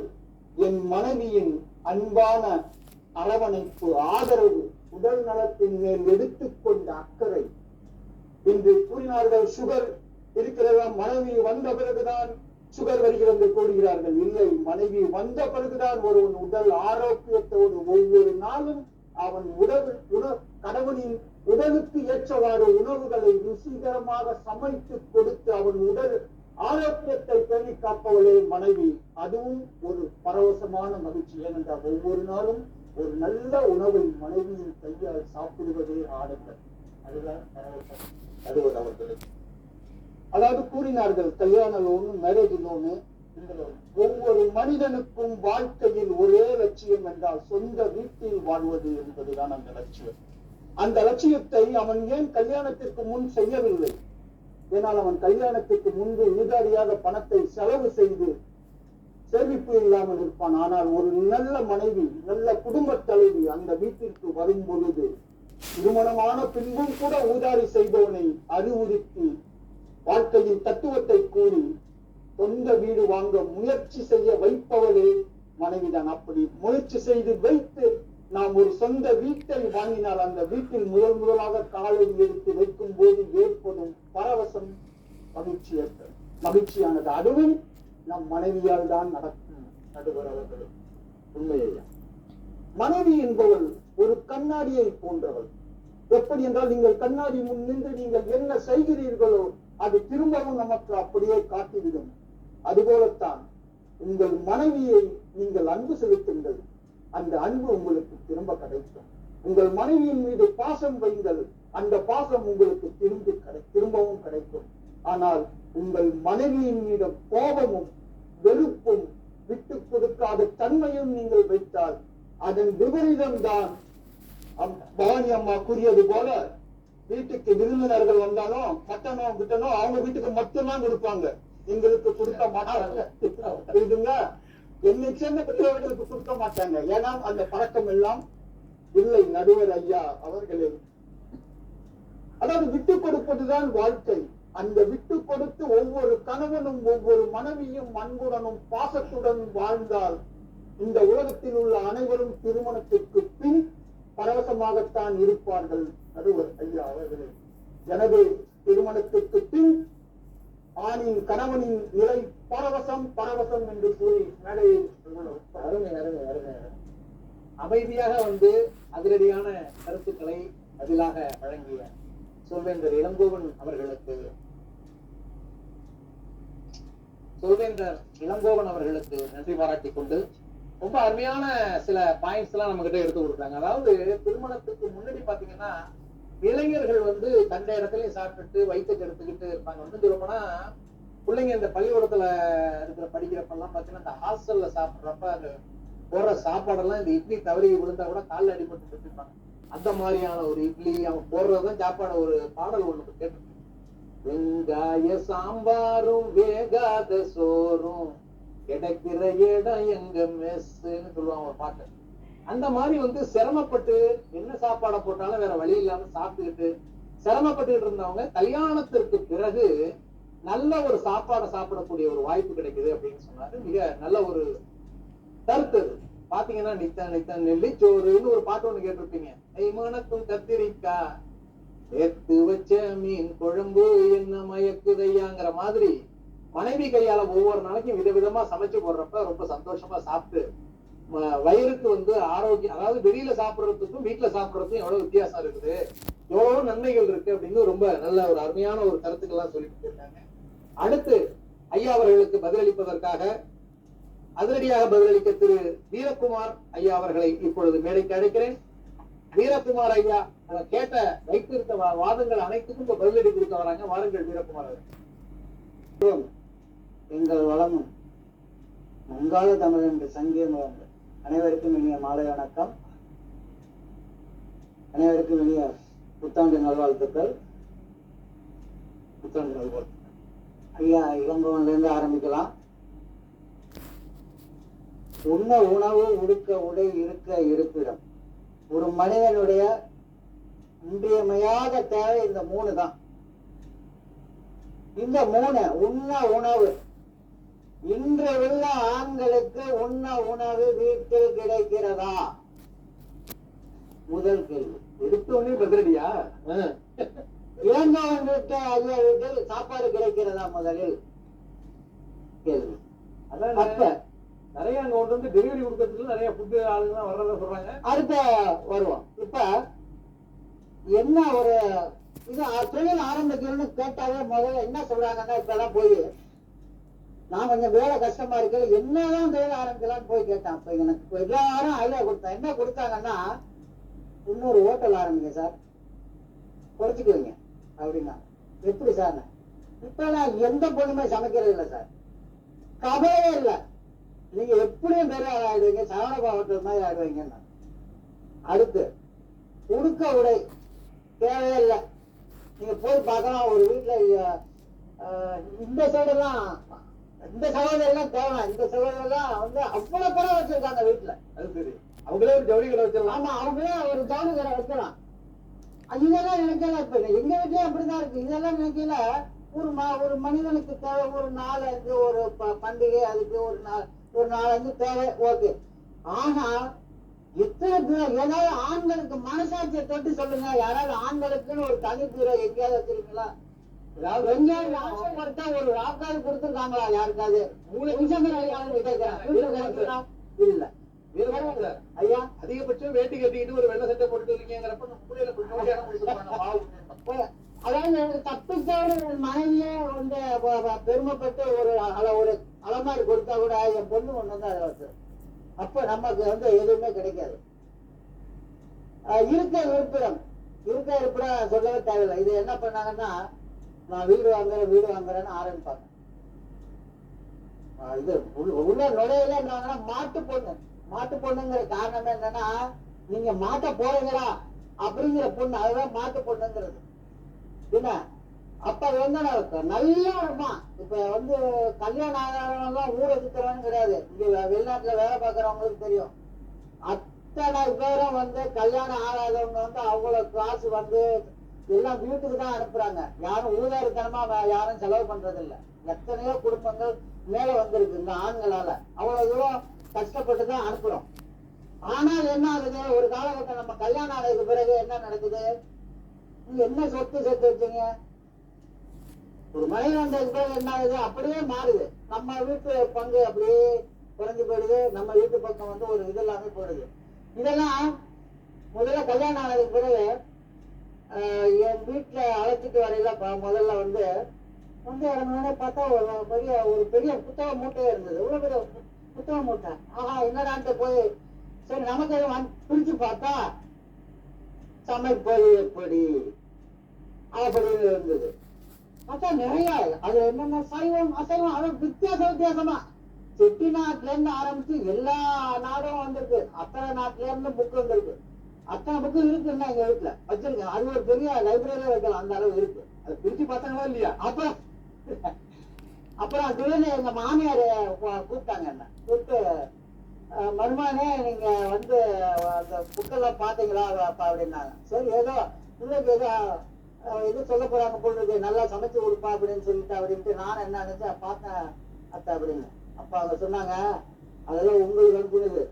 என் மனைவியின் அன்பான அரவணைப்பு, ஆதரவு, உடல் நலத்தின் மேல் எடுத்துக்கொண்ட அக்கறை. இன்று கூறினார்கள் சுகர் இருக்கிறதா, மனைவி வந்த பிறகுதான் சுகர் வருகிறது என்று கூறுகிறார்கள். இல்லை, மனைவி வந்த பிறகுதான் ஒருவன் உடல் ஆரோக்கியத்தோடு ஒவ்வொரு நாளும் அவன் கணவனின் உடலுக்கு ஏற்றவாறு உணவுகளை ருசிகரமாக சமைத்து கொடுத்து அவன் உடல் ஆரோக்கியத்தை பேணி காப்பவளே மனைவி. அதுவும் ஒரு பரவசமான மகிழ்ச்சி. ஏனென்றால் ஒவ்வொரு நாளும் ஒரு நல்ல உணவை மனைவியின் கையால் சாப்பிடுவதே ஆடம்பரம். அதுதான் பரவசம். நடுவர் அவர்களுக்கு அதாவது கூறினார்கள், கல்யாண லோனு, மேரேஜ் லோனு, இந்த லோன். ஒவ்வொரு மனிதனுக்கும் வாழ்க்கையில் ஒரே லட்சியம் என்றால் சொந்த வீட்டில் வாழ்வது என்பதுதான் அந்த லட்சியம். அந்த லட்சியத்தை அவன் ஏன் கல்யாணத்திற்கு முன் செய்யவில்லை? ஏனால் அவன் கல்யாணத்திற்கு முன்பு ஊதாரியாக பணத்தை செலவு செய்து சேமிப்பு இல்லாமல் இருப்பான். ஆனால் ஒரு நல்ல மனைவி, நல்ல குடும்ப தலைவி அந்த வீட்டிற்கு வரும் பொழுது திருமணமான பின்பும் கூட ஊதாரி செய்பவனை அறிவுறுத்தி வாழ்க்கையின் தத்துவத்தை கூறி சொந்த வீடு வாங்க முயற்சி செய்ய வைப்பவளே மனைவிதான். அப்படி முயற்சி செய்து வைத்து நாம் ஒரு சொந்த வீட்டை வாங்கினால் அந்த வீட்டில் முதலாக காலை எடுத்து வைக்கும் போது ஏற்படும் பரவசம் மகிழ்ச்சியானது. அதுவும் நம் மனைவியால் தான் நடக்கும். நடுவர் அவர்களே, உண்மையா? மனைவி என்பவள் ஒரு கண்ணாடியை போன்றவள். எப்படி என்றால், நீங்கள் கண்ணாடி முன் நின்று நீங்கள் என்ன செய்கிறீர்களோ அது திரும்பவும் நமக்கு அப்படியே காட்டிவிடும். அதுபோலத்தான் உங்கள் மனைவியை நீங்கள் அன்பு செலுத்துங்கள், அந்த அன்பு உங்களுக்கு திரும்ப கிடைக்கும். உங்கள் மனைவியின் மீது பாசம் வைங்கள், அந்த பாசம் உங்களுக்கு திரும்பவும் கிடைக்கும். ஆனால் உங்கள் மனைவியின் மீது கோபமும் வெறுப்பும் விட்டுக் கொடுக்காத தன்மையும் நீங்கள் வைத்தால் அதன் விபரீதம் தான் பவானி அம்மா கூறியது போல, வீட்டுக்கு விருந்தினர்கள் வந்தாலும் மட்டனோ கிட்டனோ அவங்க வீட்டுக்கு மட்டும்தான் கொடுப்பாங்க, எங்களுக்கு கொடுக்க மாட்டாங்க. புரியுதுங்க? என்னை சேர்ந்த பெற்றவர்களுக்கு கொடுக்க மாட்டாங்க. ஏன்னா அந்த பழக்கம் எல்லாம் இல்லை. நடுவர் ஐயா அவர்களே, அதாவது விட்டுக் கொடுப்பதுதான் வாழ்க்கை. அந்த விட்டு கொடுத்து ஒவ்வொரு கணவனும் ஒவ்வொரு மனைவியும் அன்புடனும் பாசத்துடன் வாழ்ந்தால் இந்த உலகத்தில் உள்ள அனைவரும் திருமணத்திற்கு பின் பரவசமாகத்தான் இருப்பார்கள். நடுவர் ஐயா அவர்களே, எனவே திருமணத்திற்கு பின் ஆணின் கணவனின் நிலை பரவசம் பரவசம் என்று கூறி மேடையில் அருமை அருமை அருமை அமைதியாக வந்து அதிரடியான கருத்துக்களை பதிலாக வழங்கிய சொல்வேந்தர் இளங்கோவன் அவர்களுக்கு நன்றி பாராட்டி கொண்டு ரொம்ப அருமையான சில பாயிண்ட்ஸ் எல்லாம் நம்ம கிட்ட எடுத்து கொடுத்தாங்க. அதாவது திருமணத்துக்கு முன்னாடி பாத்தீங்கன்னா இளைஞர்கள் வந்து கண்ட இடத்துலயும் சாப்பிட்டுட்டு வயிற்றுக்கு எடுத்துக்கிட்டு இருப்பாங்க. வந்து சொல்லப்போனா பிள்ளைங்க இந்த பள்ளிக்கூடத்துல இருக்கிற படிக்கிறப்பெல்லாம் பாத்தீங்கன்னா இந்த ஹாஸ்டல்ல சாப்பிடுறப்ப அந்த போடுற சாப்பாடெல்லாம் இந்த இட்லி தவறி விழுந்தா கூட காலில் அடிபட்டு வச்சிருப்பாங்க. அந்த மாதிரியான ஒரு இட்லி அவங்க போடுறதும் சாப்பாடு. ஒரு பாடல் ஒண்ணு கேட்டு, வெங்காய சாம்பாரும் வேகாத சோறும் கிடைக்கிற இடம் எங்க மெஸ்ன்னு சொல்லுவாங்க ஒரு பாட்டு. அந்த மாதிரி சிரமப்பட்டு என்ன சாப்பாடை போட்டாலும் வேற வழி இல்லாம சாப்பிட்டுக்கிட்டு சிரமப்பட்டு இருந்தவங்க கல்யாணத்திற்கு பிறகு நல்ல ஒரு சாப்பாடை சாப்பிடக்கூடிய ஒரு வாய்ப்பு கிடைக்குது அப்படின்னு சொன்னாரு. மிக நல்ல ஒரு கருத்து. பாத்தீங்கன்னா நித்த நித்த நெல்லிச்சோறுன்னு ஒரு பாட்டு ஒண்ணு கேட்டிருப்பீங்க. மணக்கும் கத்திரிக்காய் எடுத்து வச்ச மீன் குழம்பு என்ன மயக்குதையாங்கிற மாதிரி மனைவி கையால ஒவ்வொரு நாளைக்கும் விதவிதமா சமைச்சு போடுறப்ப ரொம்ப சந்தோஷமா சாப்பிட்டு வயிறுக்கு ஆரோக்கியம், அதாவது வெளியில சாப்பிடுறதுக்கும் வீட்டுல சாப்பிடுறதுக்கும் எவ்வளவு வித்தியாசம் இருக்குது, எவ்வளவு நன்மைகள் இருக்கு அப்படின்னு ரொம்ப நல்ல ஒரு அருமையான ஒரு கருத்துக்கள்லாம் சொல்லிட்டு இருக்காங்க. அடுத்து ஐயா அவர்களுக்கு பதிலளிப்பதற்காக அதிரடியாக பதிலளிக்க திரு வீரகுமார் ஐயா அவர்களை இப்பொழுது மேடைக்கு அழைக்கிறேன். வீரகுமார் ஐயா கேட்ட வைத்திருந்த வாதங்கள் அனைத்துக்கும் இப்ப பதிலடி கொடுக்க வராங்க. வாருங்கள் வீரகுமார் அவர்கள். எங்கள் வளமும் மங்காள தமிழ் என்று சங்கீதம். அனைவருக்கும் இனிய மாலை வணக்கம். அனைவருக்கும் இனிய புத்தாண்டு நல்வாழ்த்துக்கள். புத்தாண்டு நல்வாழ்த்துக்கள். ஐயா இளங்கோவன்ல இருந்து ஆரம்பிக்கலாம். உண்ண உணவு, உடுக்க உடை, இருக்க இருப்பிடம். ஒரு மனிதனுடைய இன்றியமையாத தேவை இந்த 3 தான். இந்த 3, உண்ண உணவு. இன்று உள்ள ஆண்களுக்கு உண்ண உணவு வீட்டில் கிடைக்கிறதா? முதல் கேள்வி. எடுத்தோடனே பதிலடியா? இளங்கோவன் வீட்டு ஐயா வீட்டில் சாப்பாடு கிடைக்கிறதா? முதலில் கேள்வி. அப்ப நிறைய அங்க டெலிவரி கொடுக்கறதுக்கு நிறைய ஃபுட்டு ஆளுங்க வர்றத சொல்றாங்க. அடுத்த வருவோம். இப்ப என்ன ஒரு இது தொழில் ஆரம்பிக்கணும்னு கேட்டாவே முதல்ல என்ன சொல்றாங்கன்னா, இப்ப எல்லாம் போய் நான் கொஞ்சம் வேலை கஷ்டமா இருக்கு, என்னதான் தொழில் ஆரம்பிக்கலாம்னு போய் கேட்டான். இப்ப எனக்கு எல்லாரும் ஐடியா கொடுத்தேன். என்ன கொடுத்தாங்கன்னா, இன்னொரு ஹோட்டல் ஆரம்பிங்க சார், குறைச்சிக்குவீங்க அப்படின்னா. எப்படி சார்? இப்ப நான் எந்த பொண்ணுமே சமைக்கிறது இல்லை சார், கவலையே இல்லை, நீங்க எப்படியும் பெரிய ஆள் ஆயிடுவீங்க, சரவணபா ஹோட்டல் மாதிரி ஆயிடுவீங்கன்னா. அடுத்து உடுக்க உடை தேவையே இல்லை. நீங்க போய் பார்க்கலாம், ஒரு வீட்டுல இந்த சைடெல்லாம் இந்த சகோதரெல்லாம் தேவை, இந்த சகோதரெல்லாம் அவ்வளவு படம் வச்சிருக்காங்க வீட்டுல. அது சரி, அவங்களே ஒரு ஜவுளி கடை வச்சிடலாம். ஆமா, அவங்களே ஒரு ஜவுளி கடை வைக்கலாம். இதெல்லாம் நினைக்கல. இப்ப எங்க வீட்லயும் அப்படிதான் இருக்கு. இதெல்லாம் நினைக்கல. ஒரு மனிதனுக்கு தேவை ஒரு 4-5 ஒரு பண்டிகை, அதுக்கு ஒரு 4-5 தேவை, ஓகே. ஆனா எத்தனை பேர் ஏதாவது ஆண்களுக்கு மனசாட்சியை தொட்டு சொல்லுங்க, யாராவது ஆண்களுக்குன்னு ஒரு தனித்துறை எங்கேயாவது வச்சிருக்கீங்களா? எங்கேயாவது ஒரு ராக்காவது கொடுத்துருக்காங்களா யாருக்காவது? இல்ல. ஐயா அதிகபட்சம் வேட்டி கட்டிக்கிட்டு ஒரு வெள்ளை சட்டை போட்டு இருக்கீங்கிறப்ப அதாவது தப்பிச்சவரு மனைவியே பெருமைப்பட்டு ஒரு அலமாரி கொடுத்தா கூட என் பொண்ணு ஒண்ணுதான் அதை வச்சு. அப்ப நமக்கு எதுவுமே கிடைக்காது. இருக்க இருப்பிடம் சொல்லவே தேவையில்லை. இது என்ன பண்ணாங்கன்னா, நான் வீடு வாங்குறேன்னு ஆரம்பிப்பாங்க. இது உள்ள நுழையிலன்னாங்கன்னா மாட்டு பொண்ணுங்கிற காரணம் என்னன்னா, நீங்க மாட்ட போறீங்களா அப்படிங்கிற பொண்ணு, அதுதான் மாட்டு பொண்ணுங்கிறது. என்ன அப்ப நல்லா இருப்பான். இப்ப கல்யாணம் ஆகாதவங்க ஊரை சுத்துறவங்க கிடையாது. இங்க வெளிநாட்டுல வேலை பார்க்கறவங்களுக்கு தெரியும். அத்தனை பேரும் கல்யாணம் ஆகாதவங்க அவ்வளவு காசு எல்லாம் வீட்டுக்கு தான் அனுப்புறாங்க. யாரும் ஊதாரித்தனமா யாரும் செலவு பண்றது இல்ல. எத்தனையோ குடும்பங்கள் மேல வந்திருக்கு இந்த ஆண்களால. அவ்வளவு தூரம் கஷ்டப்பட்டுதான் அனுப்புறோம். ஆனால் என்ன ஆகுது, ஒரு காலகட்டம் நம்ம கல்யாணம் ஆனதுக்கு பிறகு என்ன நடக்குது? நீங்க என்ன சொத்து சேர்த்து வச்சீங்க? ஒரு மனைவி வந்ததுக்கு பிறகு என்ன ஆகுது? அப்படியே மாறுது. நம்ம வீட்டு பங்கு அப்படியே குறைஞ்சு போயிடுது. நம்ம வீட்டு பக்கம் ஒரு இது எல்லாமே போயிடுது. இதெல்லாம் முதல்ல கல்யாணம் ஆனதுக்கு பிறகு என் வீட்டுல அழைச்சிட்டு வரையில முதல்ல இறங்கினோடனே பார்த்தா ஒரு பெரிய புத்தக மூட்டையே இருந்தது. இவ்வளவு பெரிய புத்தக மூட்டை. ஆஹா, என்னடான்ட்டு போய் சரி நமக்கு பிரிச்சு பார்த்தா சமைப்பது எப்படி அப்படின்னு இருந்தது. பார்த்தா நிறைய அது என்னென்ன சைவம் அசைவம் அது வித்தியாசமா செட்டிநாட்டுல இருந்து ஆரம்பிச்சு எல்லா நாடும் வந்திருக்கு. அத்தனை நாட்டுல இருந்து புக் வந்திருக்கு. அத்தனை புக்கு இருக்குன்னா எங்க வீட்டுல வச்சிருக்கேன். அது ஒரு பெரிய லைப்ரரியில வைக்கலாம், அந்த அளவு இருக்கு. அதை பிரிச்சு பார்த்தாங்களா இல்லையா? அப்புறம் திடீர்னு எங்க மாமியார் கூப்பிட்டாங்க, என்ன கூப்பிட்டு மருமானே நீங்க வந்து அந்த புக்கெல்லாம் பாத்தீங்களா அப்படின்னாங்க. சரி ஏதோ பிள்ளைக்கு ஏதோ இது சொல்ல போறாங்க பொழுது நல்லா சமைச்சு கொடுப்பா அப்படின்னு சொல்லிட்டு அப்படின்ட்டு நான் என்ன நினைச்சேன் பார்த்தேன் அத்தை அப்படின்னு. அப்ப அவங்க சொன்னாங்க அதெல்லாம் உங்களுக்கு அனுப்புனது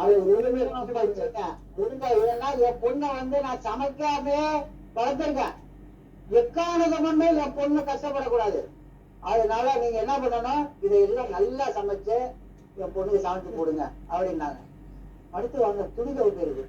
அது ஏன்னா என் பொண்ணை வந்து நான் சமைக்காமே வளர்த்திருக்கேன். எக்காரணமே என் பொண்ணு கஷ்டப்படக்கூடாது. அதனால நீங்க என்ன பண்ணணும், இதையெல்லாம் நல்லா சமைச்சு என் பொண்ணுக்கு சமைச்சு போடுங்க அப்படின்னாங்க. அடுத்து அவங்க துணி துவைக்கிறது